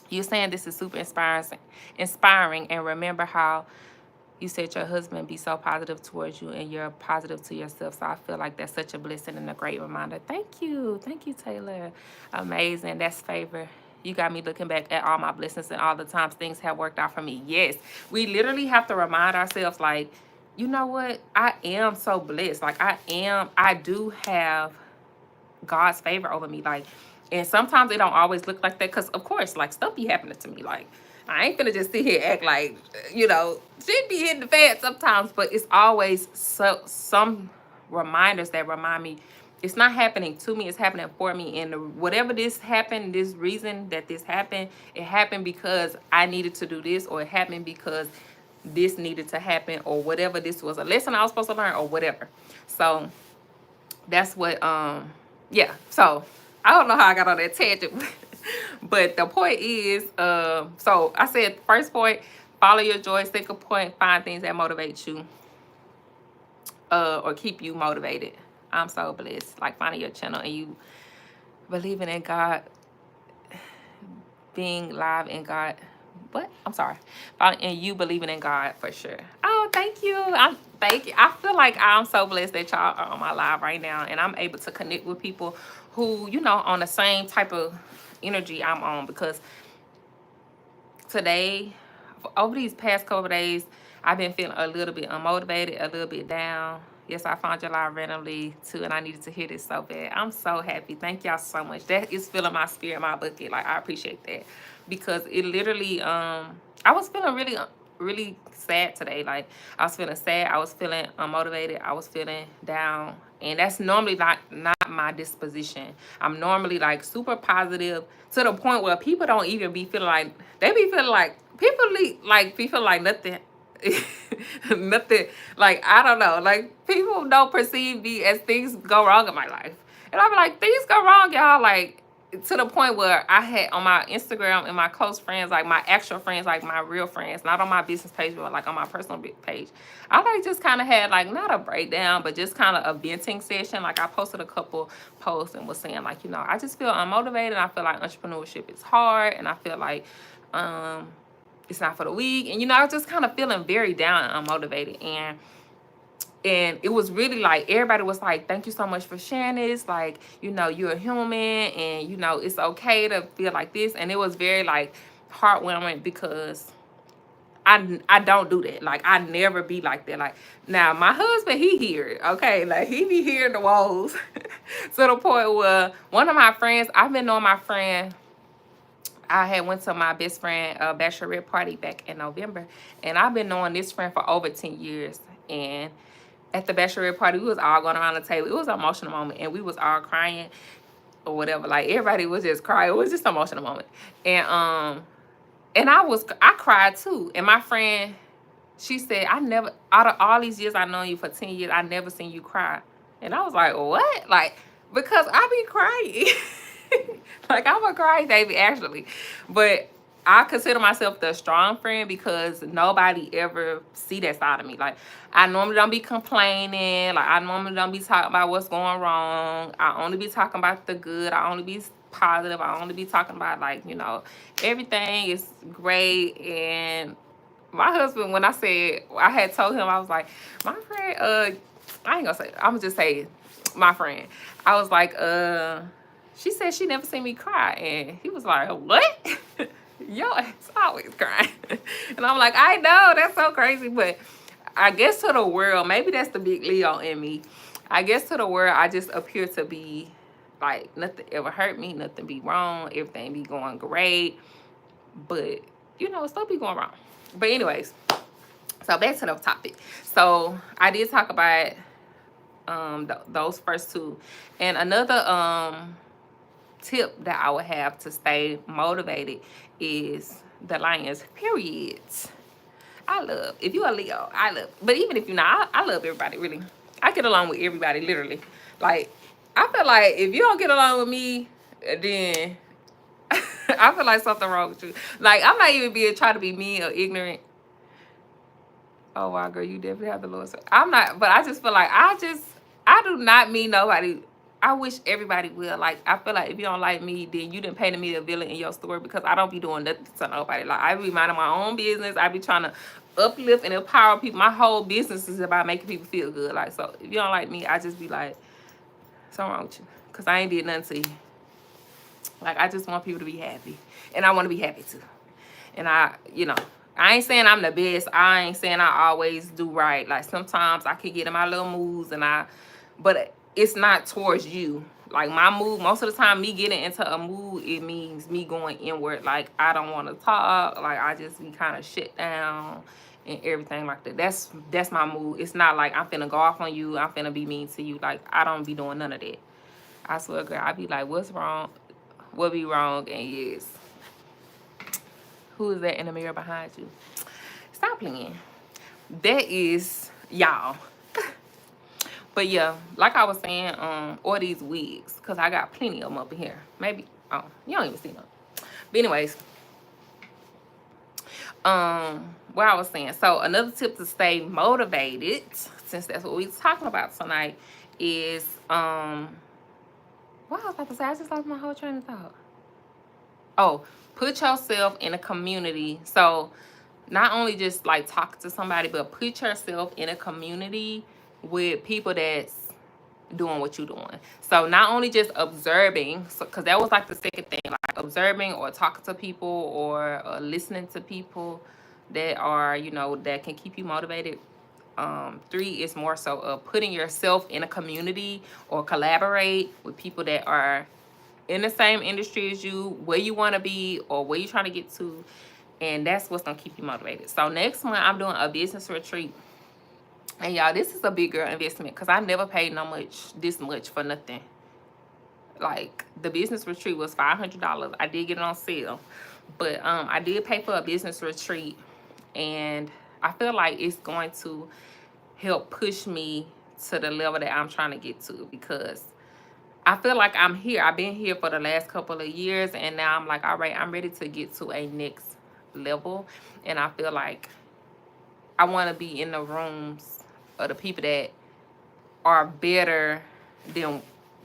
You're saying this is super inspiring, and remember how you said your husband be so positive towards you and you're positive to yourself. So I feel like that's such a blessing and a great reminder. Thank you, Taylor. Amazing. That's favor. You got me looking back at all my blessings and all the times things have worked out for me. Yes, we literally have to remind ourselves, like, you know what? I am so blessed. Like, I do have God's favor over me. Like, and sometimes it don't always look like that because, of course, like, stuff be happening to me. Like, I ain't finna just sit here and act like, shit be hitting the fan sometimes. But it's always some reminders that remind me it's not happening to me, it's happening for me. And whatever this happened, this reason that this happened, it happened because I needed to do this, or it happened because this needed to happen, or whatever, this was a lesson I was supposed to learn, or whatever. So that's what, yeah. So I don't know how I got on that tangent, but the point is, so I said, first point, follow your joy. Second point, find things that motivate you, or keep you motivated. I'm so blessed. Like, finding your channel and you believing in God, being live in God. What? I'm sorry. And you believing in God for sure. Oh, thank you. Thank you. I feel like I'm so blessed that y'all are on my live right now, and I'm able to connect with people who, on the same type of energy I'm on. Because today, over these past couple of days, I've been feeling a little bit unmotivated, a little bit down. Yes, I found your live randomly too, and I needed to hear this so bad. I'm so happy. Thank y'all so much. That is filling my spirit, my bucket. Like, I appreciate that, because it literally, I was feeling really sad today. Like, I was feeling sad. I was feeling unmotivated. I was feeling down, and that's normally not my disposition. I'm normally like super positive to the point where people don't even be feeling like, they be feeling like people like nothing. Nothing, like, I don't know, like, people don't perceive me as things go wrong in my life, and I'm like, things go wrong, y'all, like, to the point where I had on my Instagram and my close friends, like my actual friends, like my real friends, not on my business page, but like on my personal page, I like just kind of had like not a breakdown, but just kind of a venting session. Like I posted a couple posts and was saying like, you know, I just feel unmotivated. I feel like entrepreneurship is hard, and I feel like it's not for the weak. And you know, I was just kind of feeling very down and unmotivated. And it was really like everybody was like, thank you so much for sharing this, like, you know, you're a human, and you know it's okay to feel like this. And it was very like heartwarming, because I don't do that. Like I never be like that. Like now my husband, he hear it, okay, like he be hearing the woes to the point where one of my friends, I've been knowing my friend, I had went to my best friend bachelorette party back in November, and I've been knowing this friend for over 10 years. And at the bachelorette party, we was all going around the table. It was an emotional moment, and we was all crying or whatever. Like everybody was just crying. It was just an emotional moment. And I cried too. And my friend, she said, I never, out of all these years I known you for 10 years, I never seen you cry. And I was like, what? Like, because I be crying. Like I'm a cry baby, actually. But I consider myself the strong friend because nobody ever see that side of me. Like I normally don't be complaining. Like I normally don't be talking about what's going wrong. I only be talking about the good. I only be positive. I only be talking about, like, you know, everything is great. And my husband, when I said, I had told him, I was like, my friend, I ain't gonna say, I'm gonna just say my friend. I was like, she said she never seen me cry. And he was like, what? Yo, it's always crying. And I'm like, I know, that's so crazy. But I guess to the world, maybe that's the big Leo in me. I guess to the world, I just appear to be like, nothing ever hurt me, nothing be wrong, everything be going great. But, you know, stuff be going wrong. But anyways, so back to the topic. So I did talk about those first two. And another tip that I would have to stay motivated is the lions, period. I love, if you're a Leo, I love, but even if you're not, I love everybody, really. I get along with everybody, literally. Like, I feel like if you don't get along with me, then I feel like something wrong with you. Like, I'm not even being trying to be mean or ignorant. Oh, wow, girl, you definitely have the Lord. I'm not, but I just feel like I do not mean nobody. I wish everybody will. Like, I feel like if you don't like me, then you didn't paint me a villain in your story, because I don't be doing nothing to nobody. Like, I be minding my own business. I be trying to uplift and empower people. My whole business is about making people feel good. Like, so if you don't like me, I just be like, something wrong with you, because I ain't did nothing to you. Like, I just want people to be happy, and I want to be happy too. And I, you know, I ain't saying I'm the best. I ain't saying I always do right. Like, sometimes I can get in my little moods, but it's not towards you. Like, my mood, most of the time, me getting into a mood, it means me going inward. Like, I don't want to talk. Like, I just be kind of shut down and everything like that. That's my mood. It's not like I'm finna go off on you. I'm finna be mean to you. Like, I don't be doing none of that. I swear, girl, I be like, what's wrong? What be wrong? And yes. Who is that in the mirror behind you? Stop playing. That is y'all. But yeah, like I was saying, all these wigs, because I got plenty of them up in here. Maybe, oh, you don't even see them. But anyways, what I was saying. So another tip to stay motivated, since that's what we're talking about tonight, is what I was about to say. I just lost my whole train of thought. Oh, put yourself in a community. So not only just like talk to somebody, but put yourself in a community with people that's doing what you're doing. So not only just observing, so because that was like the second thing, like observing or talking to people or listening to people that are, you know, that can keep you motivated. 3 is more so putting yourself in a community or collaborate with people that are in the same industry as you, where you want to be or where you're trying to get to. And that's what's going to keep you motivated. So next month, I'm doing a business retreat. And y'all, this is a big girl investment, because I never paid this much for nothing. Like, the business retreat was $500. I did get it on sale. But I did pay for a business retreat. And I feel like it's going to help push me to the level that I'm trying to get to, because I feel like I'm here. I've been here for the last couple of years, and now I'm like, all right, I'm ready to get to a next level. And I feel like I want to be in the rooms of the people that are better than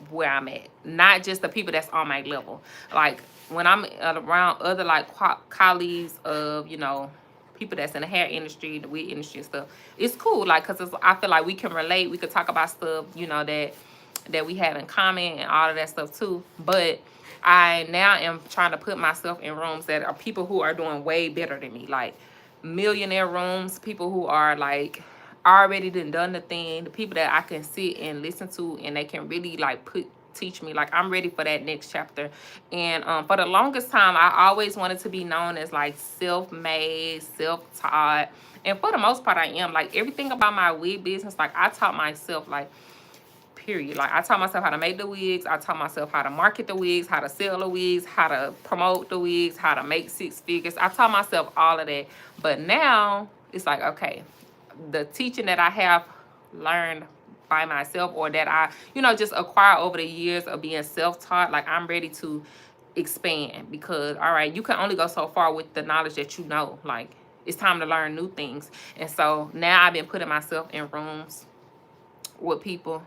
where I'm at. Not just the people that's on my level. Like when I'm around other like colleagues of, you know, people that's in the hair industry, the wig industry and stuff, it's cool. Like, cause I feel like we can relate. We could talk about stuff, you know, that we have in common and all of that stuff too. But I now am trying to put myself in rooms that are people who are doing way better than me. Like millionaire rooms, people who are like already done the thing, the people that I can sit and listen to and they can really like teach me. Like I'm ready for that next chapter. And for the longest time I always wanted to be known as like self-made, self-taught, and for the most part I am. Like everything about my wig business, like I taught myself, like period. Like I taught myself how to make the wigs, I taught myself how to market the wigs, how to sell the wigs, how to promote the wigs, how to make 6 figures. I taught myself all of that. But now it's like, okay, the teaching that I have learned by myself, or that I, you know, just acquire over the years of being self-taught, like I'm ready to expand. Because all right, you can only go so far with the knowledge that you know. Like it's time to learn new things. And so now I've been putting myself in rooms with people.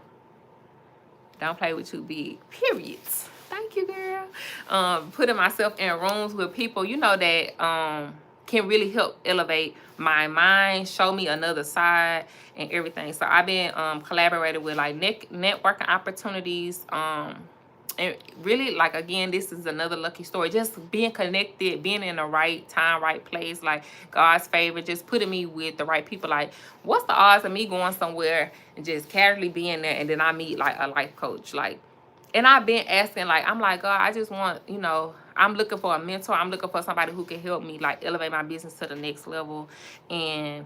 Don't play with too big, periods. Thank you, girl. Putting myself in rooms with people, you know, that can really help elevate my mind, show me another side and everything. So I've been collaborating with like networking opportunities. And really, like, again, this is another lucky story. Just being connected, being in the right time, right place, like God's favor, just putting me with the right people. Like, what's the odds of me going somewhere and just casually being there and then I meet like a life coach? Like, and I've been asking, like, I'm like, God, I just want, you know, I'm looking for a mentor. I'm looking for somebody who can help me like elevate my business to the next level and,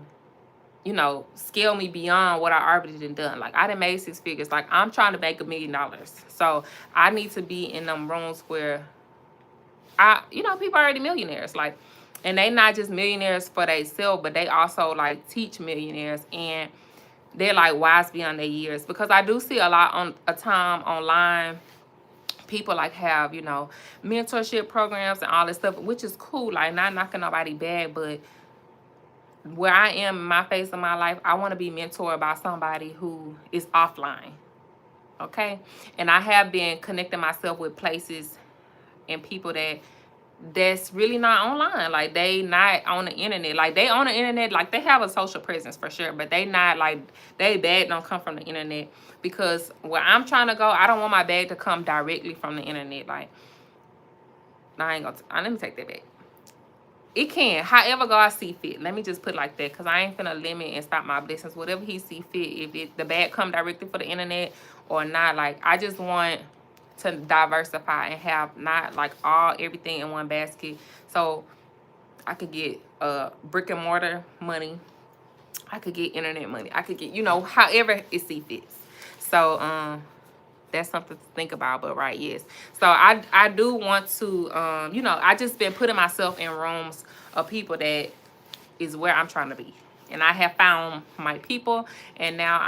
you know, scale me beyond what I already done. Like I done made 6 figures. Like I'm trying to make $1 million. So I need to be in them rooms where you know, people are already millionaires. Like, and they not just millionaires for themselves, but they also like teach millionaires, and they're like wise beyond their years. Because I do see a lot on a time online, people like have, you know, mentorship programs and all this stuff, which is cool. Like not knocking nobody bad, but where I am in my phase of my life, I want to be mentored by somebody who is offline. Okay. And I have been connecting myself with places and people that's really not online. Like they not on the internet. Like they on the internet, like they have a social presence for sure, but they not like, they bag don't come from the internet. Because where I'm trying to go, I don't want my bag to come directly from the internet. Like, no, I ain't gonna, let me take that back. It can, however God see fit. Let me just put it like that, because I ain't finna limit and stop my blessings. Whatever he see fit, if the bag come directly for the internet or not, like I just want to diversify and have not like everything in one basket. So I could get brick and mortar money, I could get internet money, I could get, you know, however it see fits. So that's something to think about. But right, yes. So I do want to you know, I just been putting myself in rooms of people that is where I'm trying to be, and I have found my people, and now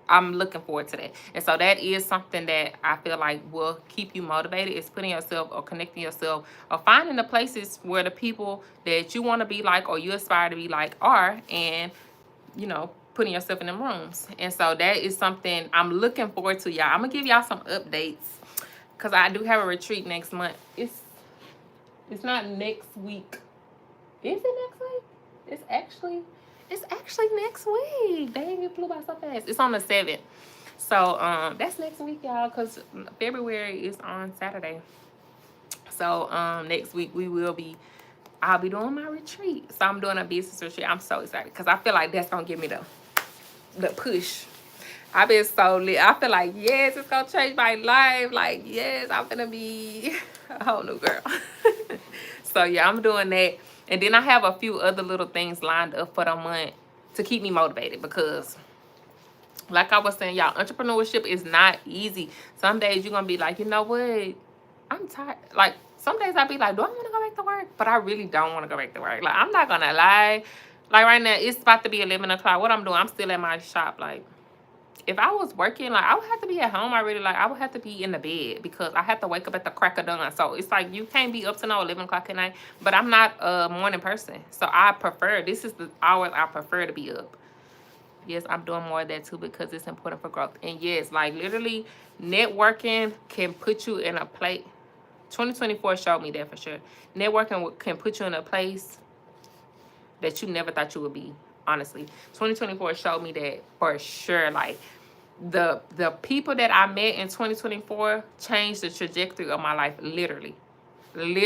I'm looking forward to that. And so that is something that I feel like will keep you motivated, is putting yourself or connecting yourself or finding the places where the people that you want to be like or you aspire to be like are, and, you know, putting yourself in them rooms. And so that is something I'm looking forward to, y'all. I'm going to give y'all some updates because I do have a retreat next month. It's not next week. Is it next week? It's actually next week. Dang, it flew by so fast. It's on the 7th. So that's next week, y'all, because February is on Saturday. So next week I'll be doing my retreat. So I'm doing a business retreat. I'm so excited because I feel like that's gonna give me the push. I've been so lit. I feel like, yes, it's gonna change my life. Like, yes, I'm gonna be a whole new girl. So yeah, I'm doing that. And then I have a few other little things lined up for the month to keep me motivated, because like I was saying, y'all, entrepreneurship is not easy. Some days you're going to be like, you know what? I'm tired. Like, some days I'll be like, do I want to go back to work? But I really don't want to go back to work. Like, I'm not going to lie. Like, right now, it's about to be 11 o'clock. What I'm doing, I'm still at my shop. Like, if I was working, like I would have to be at home already. Like I would have to be in the bed because I have to wake up at the crack of dawn. So it's like you can't be up to no 11 o'clock at night. But I'm not a morning person, so I prefer, this is the hours I prefer to be up. Yes, I'm doing more of that too because it's important for growth. And yes, like literally, networking can put you in a place. 2024 showed me that for sure. Networking can put you in a place that you never thought you would be. Honestly, 2024 showed me that for sure. Like the people that I met in 2024 changed the trajectory of my life, literally. And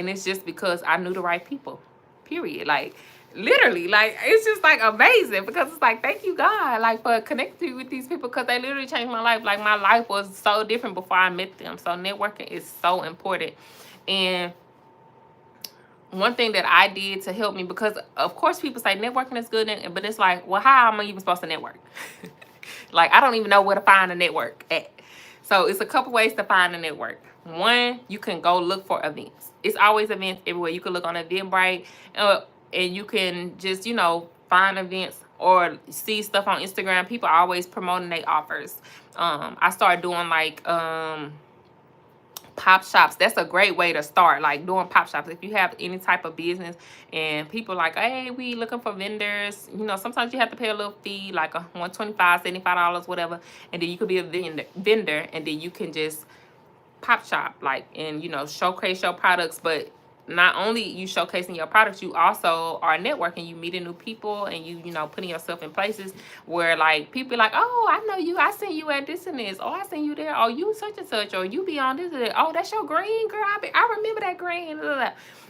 it's just because I knew the right people, period. Like literally, like it's just like amazing because it's like, thank you God, like for connecting with these people, because they literally changed my life. Like my life was so different before I met them. So networking is so important. And one thing that I did to help me, because of course people say networking is good, but it's like, well, how am I even supposed to network? Like I don't even know where to find a network at. So it's a couple ways to find a network. One, you can go look for events. It's always events everywhere. You can look on Eventbrite, and you can just, you know, find events or see stuff on Instagram. People are always promoting their offers. I started doing like pop shops. That's a great way to start, like doing pop shops. If you have any type of business and people like, hey, we looking for vendors, you know, sometimes you have to pay a little fee, like a $125, $75, whatever, and then you could be a vendor, and then you can just pop shop, like, and you know, showcase your products. But not only you showcasing your products, you also are networking. You meeting new people, and you know, putting yourself in places where like people be like, oh, I know you, I seen you at this and this, oh, I seen you there, oh, you such and such, or you be on this and that. Oh, that's your green, girl, I remember that green.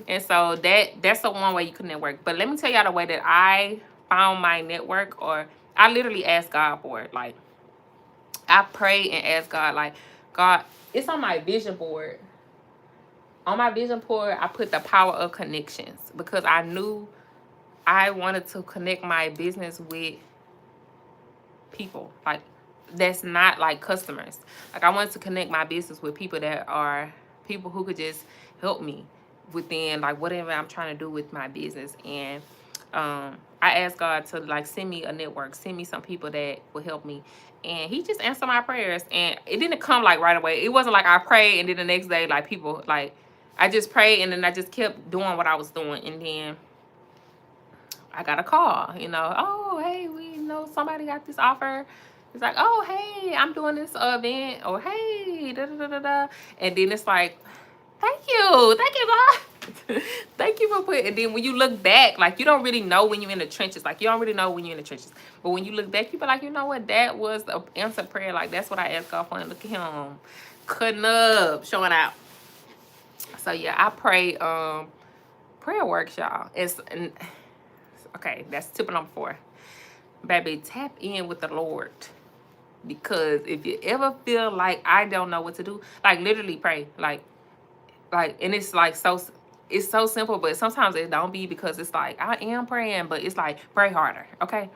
And so that's the one way you can network. But let me tell y'all the way that I found my network, or I literally asked God for it. Like I prayed and asked God, like, God, it's on my vision board. On my vision board, I put the power of connections, because I knew I wanted to connect my business with people, like that's not like customers. Like I wanted to connect my business with people that are people who could just help me within like whatever I'm trying to do with my business. And I asked God to like send me a network, send me some people that would help me. And he just answered my prayers. And it didn't come like right away. It wasn't like I prayed and then the next day like people, like I just prayed and then I just kept doing what I was doing. And then I got a call, you know, oh, hey, we know somebody got this offer. It's like, oh, hey, I'm doing this event, or hey, da da da da da. And then it's like, thank you, God. Thank you for putting. And then when you look back, like you don't really know when you're in the trenches. Like you don't really know when you're in the trenches. But when you look back, you be like, you know what? That was an answered prayer. Like that's what I asked God for. And look at him, cutting up, showing out. So yeah, I pray prayer works, y'all. Okay, that's tip number 4. Baby, tap in with the Lord. Because if you ever feel like I don't know what to do, like literally pray. Like, and it's like it's so simple, but sometimes it don't be, because it's like I am praying, but it's like pray harder, okay?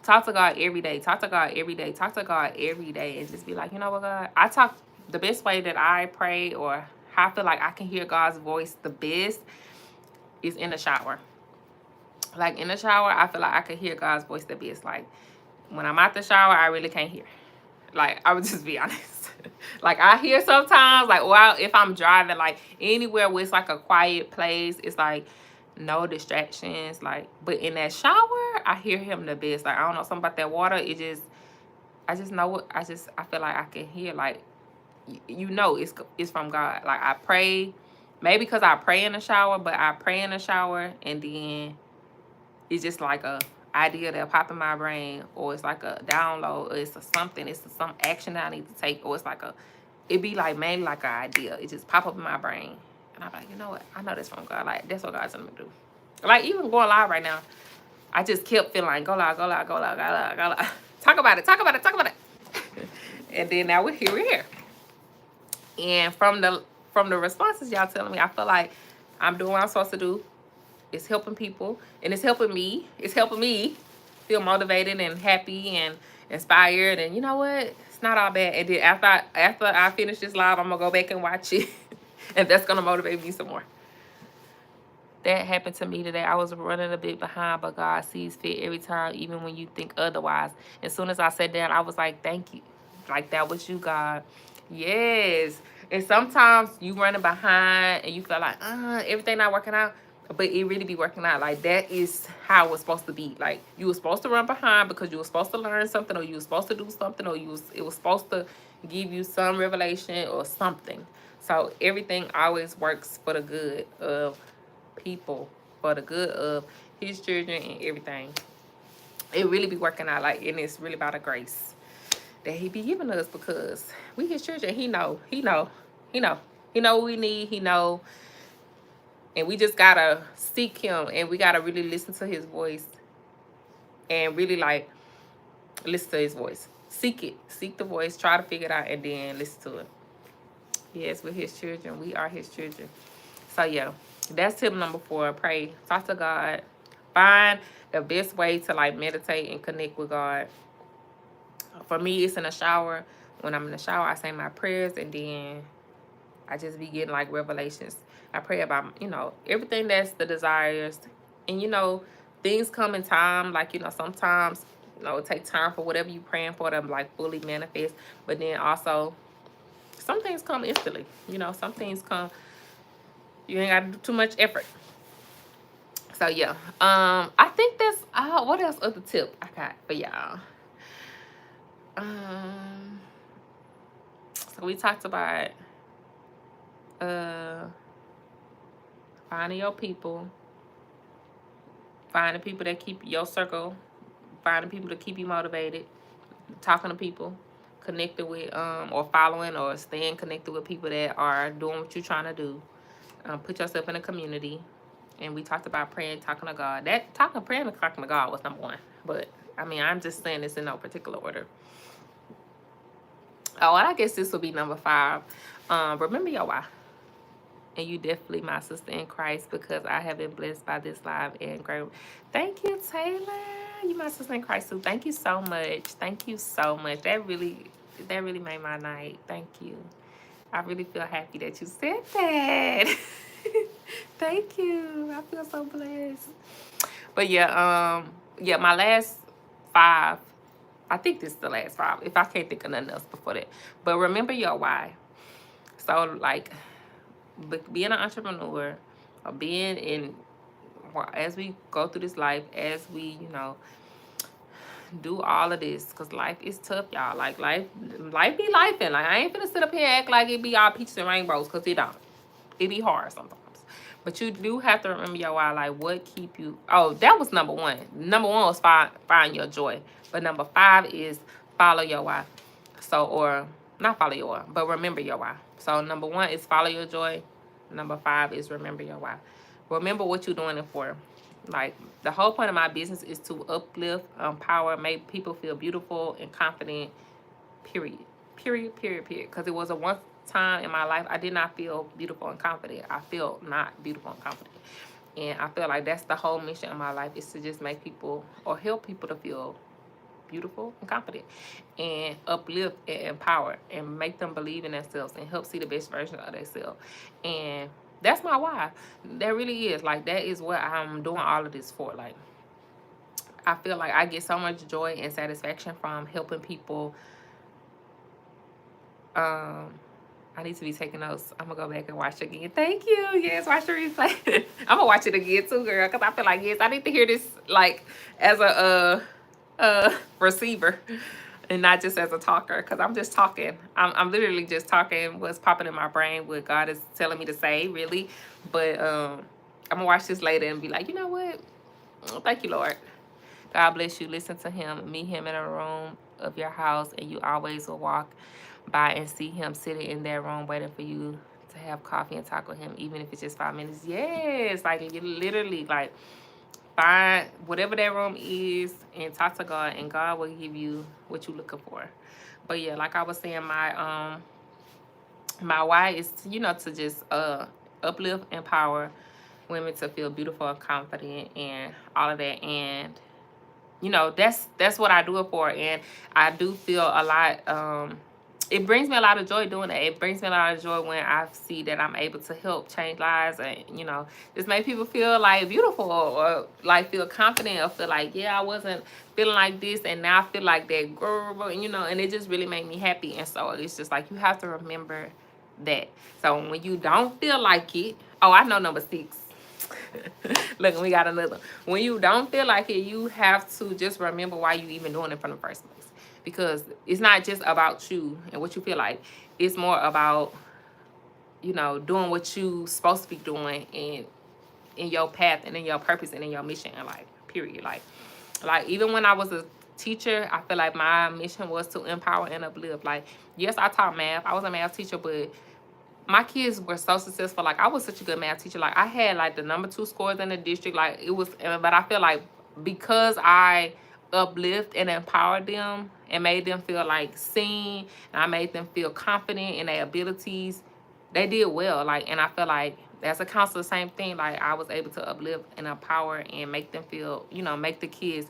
Talk to God every day. Talk to God every day. Talk to God every day, and just be like, you know what, God? The best way that I pray, or how I feel like I can hear God's voice the best, is in the shower. Like in the shower, I feel like I can hear God's voice the best. Like when I'm out the shower, I really can't hear. Like I would just be honest. Like I hear sometimes, like while if I'm driving, like anywhere where it's like a quiet place, it's like no distractions. Like, but in that shower, I hear him the best. Like I don't know, something about that water. I just know what I feel like I can hear. Like you know, it's from God. Like I pray, maybe because I pray in the shower, but I pray in the shower and then it's just like a idea that pop in my brain, or it's like a download, or it's something, it's some action that I need to take, or it's like it be like mainly like an idea. It just pop up in my brain, and I'm like, you know what? I know that's from God. Like that's what God's telling me to do. Like even going live right now, I just kept feeling like go live, go live, go live, go live, go live. Talk about it, talk about it, talk about it. And then now we're here. And from the responses y'all telling me, I feel like I'm doing what I'm supposed to do. It's helping people, and it's helping me. It's helping me feel motivated and happy and inspired. And you know what? It's not all bad. And then after I finish this live, I'm gonna go back and watch it, and that's gonna motivate me some more. That happened to me today. I was running a bit behind, but God sees fit every time, even when you think otherwise. As soon as I sat down, I was like, thank you. Like, that was you, God. Yes. And sometimes you running behind and you feel like, everything not working out. But it really be working out. Like, that is how it's supposed to be. Like, you were supposed to run behind because you were supposed to learn something, or you were supposed to do something, or it was supposed to give you some revelation or something. So everything always works for the good of people, for the good of his children and everything. It really be working out, like, and it's really about a grace that he be giving us, because we his children. He know what we need. He know, and we just gotta seek him, and we gotta really listen to his voice, and really, like, listen to his voice. Seek the voice, try to figure it out, and then listen to it. Yes, we're his children. We are his children. So yeah, that's tip number 4. Pray, talk to God, find the best way to, like, meditate and connect with God. For me, it's in the shower. When I'm in the shower, I say my prayers, and then I just be getting, like, revelations. I pray about, everything that's the desires. And, things come in time. Like, sometimes, it takes time for whatever you're praying for to, like, fully manifest. But then also, some things come instantly. Some things come, you ain't got to do too much effort. So, yeah. I think that's, what else other tip I got for y'all? So we talked about finding your people, finding people that keep your circle, finding people to keep you motivated, talking to people, connected with, or following or staying connected with people that are doing what you're trying to do. Put yourself in a community. And we talked about praying, talking to God. Praying and talking to God was number 1. But, I mean, I'm just saying this in no particular order. Oh, and I guess this will be number 5. Remember your why. And you definitely my sister in Christ, because I have been blessed by this live and great. Thank you, Taylor. You my sister in Christ too. Thank you so much. Thank you so much. That really made my night. Thank you. I really feel happy that you said that. Thank you. I feel so blessed. But yeah, my last 5. I think this is the last 5. If I can't think of nothing else before that. But remember your why. So, like, being an entrepreneur, or being in, as we go through this life, as we, do all of this, because life is tough, y'all. Like, life be life, and, like, I ain't finna sit up here and act like it be all peaches and rainbows, because it don't. It be hard sometimes. But you do have to remember your why. Like, what keep you... Oh, that was number 1. Number 1 was find your joy. But number 5 is follow your why. So, or not follow your why, but remember your why. So number 1 is follow your joy. Number 5 is remember your why. Remember what you're doing it for. Like, the whole point of my business is to uplift, empower, make people feel beautiful and confident, period. Period. Because it was a one time in my life I did not feel beautiful and confident. I feel not beautiful and confident. And I feel like that's the whole mission of my life, is to just make people, or help people to feel beautiful and confident, and uplift and empower, and make them believe in themselves, and help see the best version of themselves. And that's my why. That really is. Like, that is what I'm doing all of this for. Like, I feel like I get so much joy and satisfaction from helping people. I need to be taking notes. I'm gonna go back and watch it again. Thank you. Yes, watch the replay. I'm gonna watch it again too, girl, because I feel like, yes, I need to hear this, like, as a receiver, and not just as a talker, because I'm just talking. I'm literally just talking what's popping in my brain, what God is telling me to say, really. But I'm gonna watch this later and be like, you know what? Thank you, Lord. God bless you. Listen to him. Meet him in a room of your house, and you always will walk by and see him sitting in that room waiting for you to have coffee and talk with him, even if it's just 5 minutes. Yes, like, you literally, like, find whatever that room is and talk to God, and God will give you what you're looking for. But yeah, like I was saying, my why is, to just uplift, empower women to feel beautiful and confident and all of that. And that's what I do it for. And I do feel a lot, it brings me a lot of joy doing that. It brings me a lot of joy when I see that I'm able to help change lives and, you know, just make people feel like beautiful or like feel confident or feel like, yeah, I wasn't feeling like this and now I feel like that, girl, you know, and it just really made me happy. And so it's just like, you have to remember that. So when you don't feel like it, oh, I know number 6. Look, we got another. When you don't feel like it, you have to just remember why you even doing it from the first place. Because it's not just about you and what you feel like. It's more about, you know, doing what you supposed to be doing and in your path and in your purpose and in your mission in life, period. Like even when I was a teacher, I feel like my mission was to empower and uplift. Like, yes, I taught math. I was a math teacher, but my kids were so successful. Like, I was such a good math teacher. Like, I had like the number 2 scores in the district. Like, it was, but I feel like because I uplift and empowered them and made them feel like seen, and I made them feel confident in their abilities, they did well. Like, and I feel like as a counselor, same thing. Like, I was able to uplift and empower and make them feel, you know, make the kids,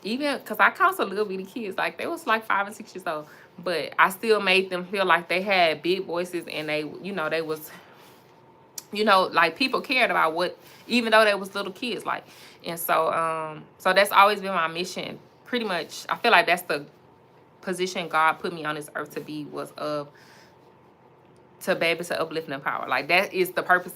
even because I counsel little bitty kids, like they was like 5 and 6 years old, but I still made them feel like they had big voices and they, you know, they was, you know, like people cared about what, even though they was little kids, like. And so so that's always been my mission, pretty much. I feel like that's the position God put me on this earth to be, was to be able to uplift and empower. Like, that is the purpose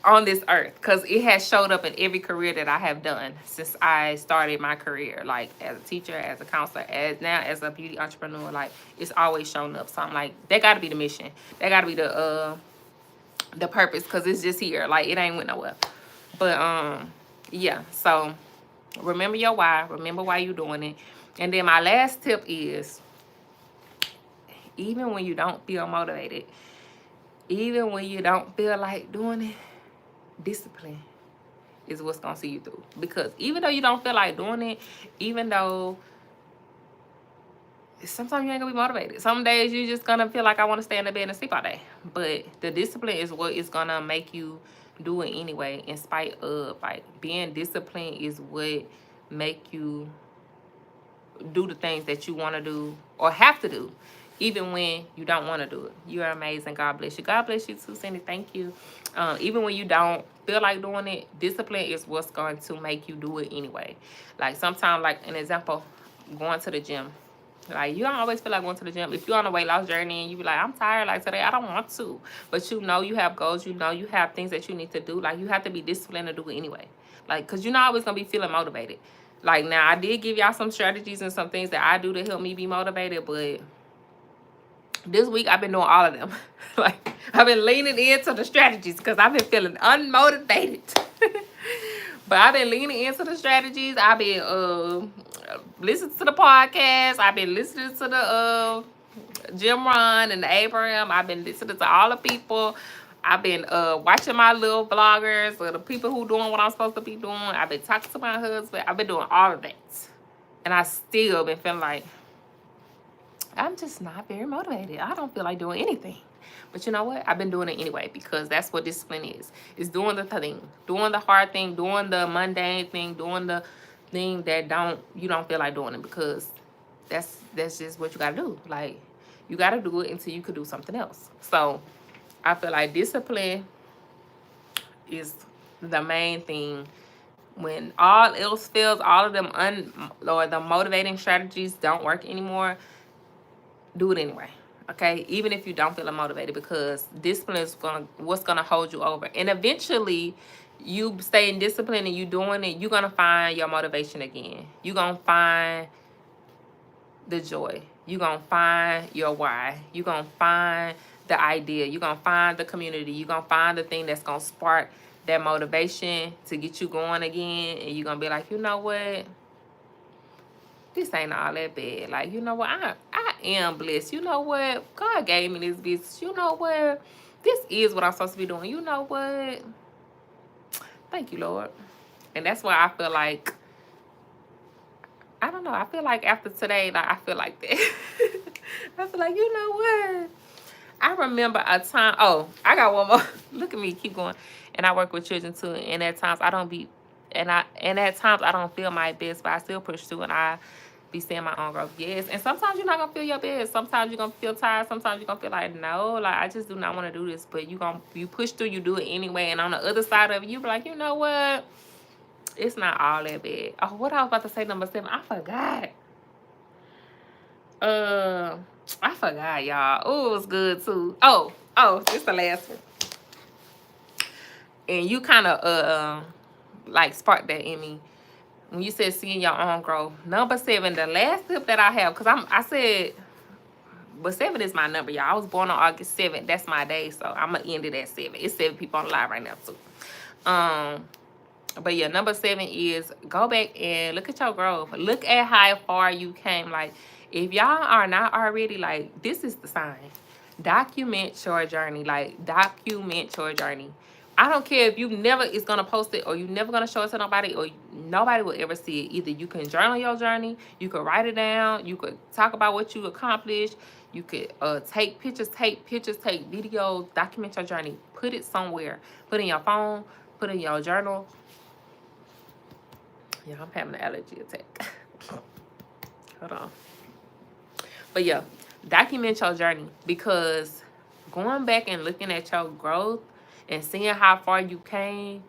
on this earth, because it has showed up in every career that I have done since I started my career, like as a teacher, as a counselor, as now as a beauty entrepreneur. Like, it's always shown up. So I'm like, that got to be the mission. That got to be the purpose, because it's just here. Like, it ain't went nowhere. But yeah, so remember your why. Remember why you're doing it. And then my last tip is, even when you don't feel motivated, even when you don't feel like doing it, discipline is what's gonna see you through. Because even though you don't feel like doing it, even though sometimes you ain't gonna be motivated, some days you're just gonna feel like, I want to stay in the bed and sleep all day. But the discipline is what is gonna make you do it anyway, in spite of. Like, being disciplined is what make you do the things that you want to do or have to do, even when you don't want to do it. You are amazing. God bless you. God bless you too, Cindy. Thank you. Even when you don't feel like doing it, discipline is what's going to make you do it anyway. Like, sometimes, like an example, going to the gym. Like, you don't always feel like going to the gym. If you're on a weight loss journey and you be like, I'm tired, like today, I don't want to. But you know you have goals. You know you have things that you need to do. Like, you have to be disciplined to do it anyway. Like, because you're not always going to be feeling motivated. Like, now, I did give y'all some strategies and some things that I do to help me be motivated, but this week I've been doing all of them. Like, I've been leaning into the strategies because I've been feeling unmotivated. But I've been leaning into the strategies. I've been listening to the podcast. I've been listening to the Jim Ron and the Abraham. I've been listening to all the people. I've been watching my little vloggers, or the people who doing what I'm supposed to be doing. I've been talking to my husband. I've been doing all of that. And I still been feeling like, I'm just not very motivated. I don't feel like doing anything. But you know what? I've been doing it anyway, because that's what discipline is. It's doing the thing, doing the hard thing, doing the mundane thing, doing the thing that you don't feel like doing it, because that's just what you gotta do. Like, you gotta do it until you could do something else. So I feel like discipline is the main thing. When all else fails, all of them or the motivating strategies don't work anymore, do it anyway. Okay, even if you don't feel motivated, because discipline is what's gonna hold you over. And eventually, you stay in discipline and you doing it, you're gonna find your motivation again. You're gonna find the joy. You're gonna find your why. You're gonna find the idea. You're gonna find the community. You're gonna find the thing that's gonna spark that motivation to get you going again. And you're gonna be like, you know what? This ain't all that bad. Like, you know what? I am blessed. You know what? God gave me this business. You know what? This is what I'm supposed to be doing. You know what? Thank you, Lord. And that's why I feel like, I don't know. I feel like after today, like, I feel like that. I feel like, you know what? I remember a time. Oh, I got one more. Look at me. Keep going. And I work with children too. And at times I don't be, and at times I don't feel my best, but I still push through. And be seeing my own growth. Yes. And sometimes you're not gonna feel your best. Sometimes you're gonna feel tired. Sometimes you're gonna feel like, no, like I just do not want to do this. But you push through, you do it anyway. And on the other side of it, you be like, you know what? It's not all that bad. Oh, what I was about to say, number 7. I forgot. I forgot, y'all. Oh, it was good too. Oh, this the last one. And you kind of like sparked that in me when you said seeing your own growth. Number 7, the last tip that I have, because I said, but 7 is my number, y'all. I was born on August 7th. That's my day, so I'm gonna end it at 7. It's 7 people on live right now too. But yeah, number 7 is go back and look at your growth. Look at how far you came. Like, if y'all are not already, like, this is the sign. Document your journey. Like, document your journey. I don't care if you never is going to post it or you never going to show it to nobody or nobody will ever see it. Either you can journal your journey, you could write it down, you could talk about what you accomplished, you could take pictures, take videos, document your journey. Put it somewhere. Put it in your phone, put it in your journal. Yeah, I'm having an allergy attack. Hold on. But yeah, document your journey, because going back and looking at your growth and seeing how far you came,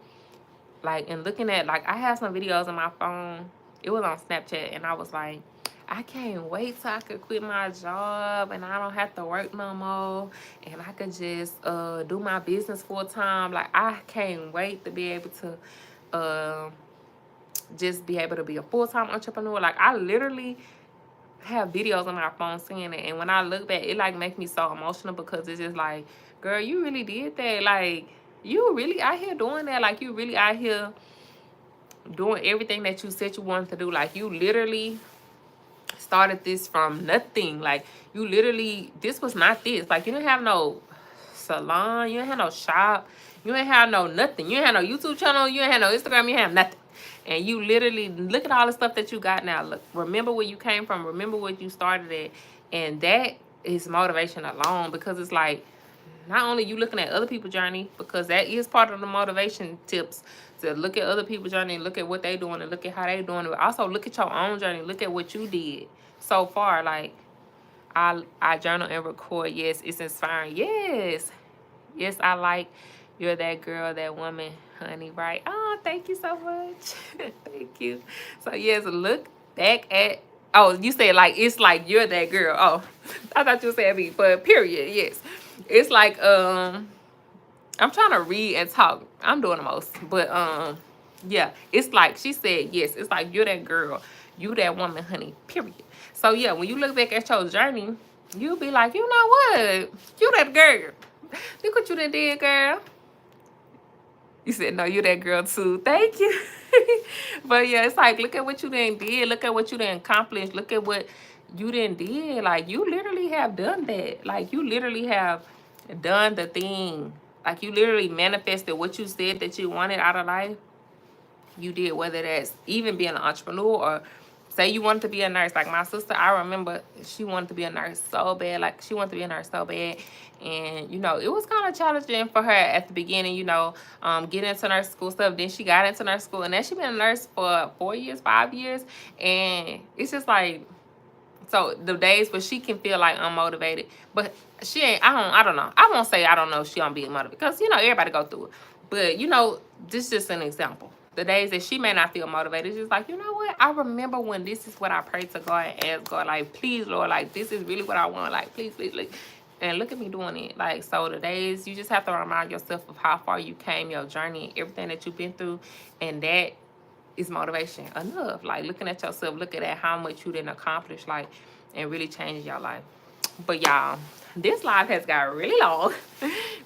like, and looking at, like, I have some videos on my phone. It was on Snapchat, and I was like, I can't wait till I could quit my job and I don't have to work no more and I could just do my business full time. Like, I can't wait to be able to just be able to be a full-time entrepreneur. Like, I literally have videos on my phone seeing it, and when I look back, it like makes me so emotional, because it's just like, girl, you really did that. Like, you really out here doing that. Like, you really out here doing everything that you said you wanted to do. Like, you literally started this from nothing. Like, you literally, this was not this. Like, you didn't have no salon, you didn't have no shop, you didn't have no nothing. You didn't have no YouTube channel, you didn't have no Instagram, you didn't have nothing. And you literally, look at all the stuff that you got now. Look, remember where you came from, remember what you started at. And that is motivation alone, because it's like, not only you looking at other people's journey, because that is part of the motivation tips, to look at other people's journey, look at what they doing, and look at how they doing it. But also look at your own journey, look at what you did so far. Like, I journal and record. Yes, it's inspiring. Yes, I like You're That Girl, That Woman, honey, right? Oh, thank you so much. Thank you. So yes, look back at, oh, you said like, it's like You're That Girl. Oh, I thought you said me, but period. Yes, it's like I'm trying to read and talk. I'm doing the most, but yeah, it's like she said. Yes, it's like you're that girl, you that woman, honey, period. So yeah, when you look back at your journey, you'll be like, you know what, you that girl. Look what you done did, girl. You said, no, you that girl too. Thank you. But yeah, it's like, look at what you done did. Look at what you done accomplished. Look at what you done did. Like, you literally have done that. Like, you literally have done the thing. Like, you literally manifested what you said that you wanted out of life. You did, whether that's even being an entrepreneur or say you wanted to be a nurse. Like my sister, I remember she wanted to be a nurse so bad. Like, she wanted to be a nurse so bad. And, you know, it was kind of challenging for her at the beginning, you know, getting into nurse school stuff. Then she got into nurse school, and then she been a nurse for 4 years, 5 years. And it's just like, so the days where she can feel like unmotivated, but she ain't, I don't know. I won't say I don't know if she don't be motivated, because, you know, everybody go through it. But, you know, this is just an example. The days that she may not feel motivated, it's just like, you know what? I remember when this is what I prayed to God and asked God, like, please, Lord, like, this is really what I want. Like, please, please, please. And look at me doing it. Like, so the days, you just have to remind yourself of how far you came, your journey, everything that you've been through. And that is motivation enough. Like, looking at yourself, looking at how much you didn't accomplish, like, and really change your life. But y'all, this live has got really long.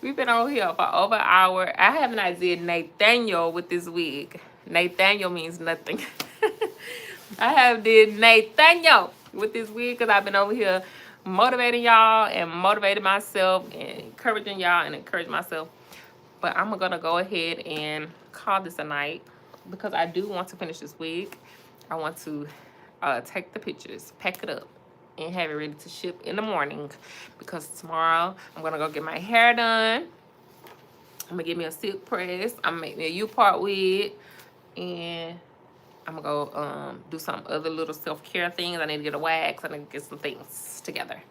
We've been on here for over an hour. I have not did Nathaniel with this wig. Nathaniel means nothing. I have did Nathaniel with this wig because I've been over here motivating y'all and motivating myself and encouraging y'all and encouraging myself. But I'm gonna go ahead and call this a night, because I do want to finish this wig. I want to take the pictures, pack it up, and have it ready to ship in the morning, because tomorrow I'm gonna go get my hair done. I'm gonna get me a silk press. I'm gonna make me a U-part wig, and I'm gonna go do some other little self-care things. I need to get a wax. I need to get some things together.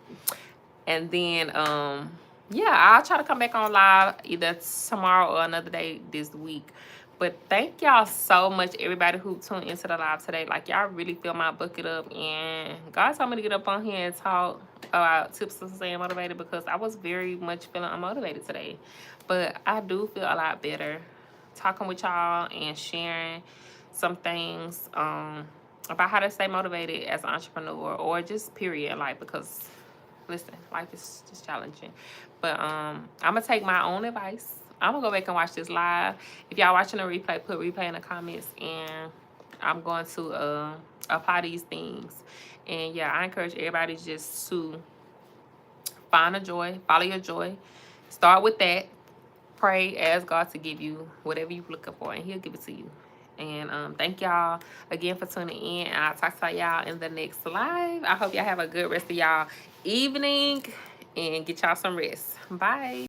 And then yeah, I'll try to come back on live either tomorrow or another day this week. But thank y'all so much, everybody who tuned into the live today. Like, y'all really fill my bucket up, and God told me to get up on here and talk about tips to staying motivated, because I was very much feeling unmotivated today. But I do feel a lot better talking with y'all and sharing some things about how to stay motivated as an entrepreneur, or just period in life, because listen, life is just challenging. But I'm gonna take my own advice. I'm gonna go back and watch this live. If y'all watching a replay, put replay in the comments, and I'm going to apply these things. And yeah, I encourage everybody just to find a joy, follow your joy, start with that, pray, ask God to give you whatever you're looking for, and He'll give it to you. And thank y'all again for tuning in. I'll talk to y'all in the next live. I hope y'all have a good rest of y'all evening, and get y'all some rest. Bye.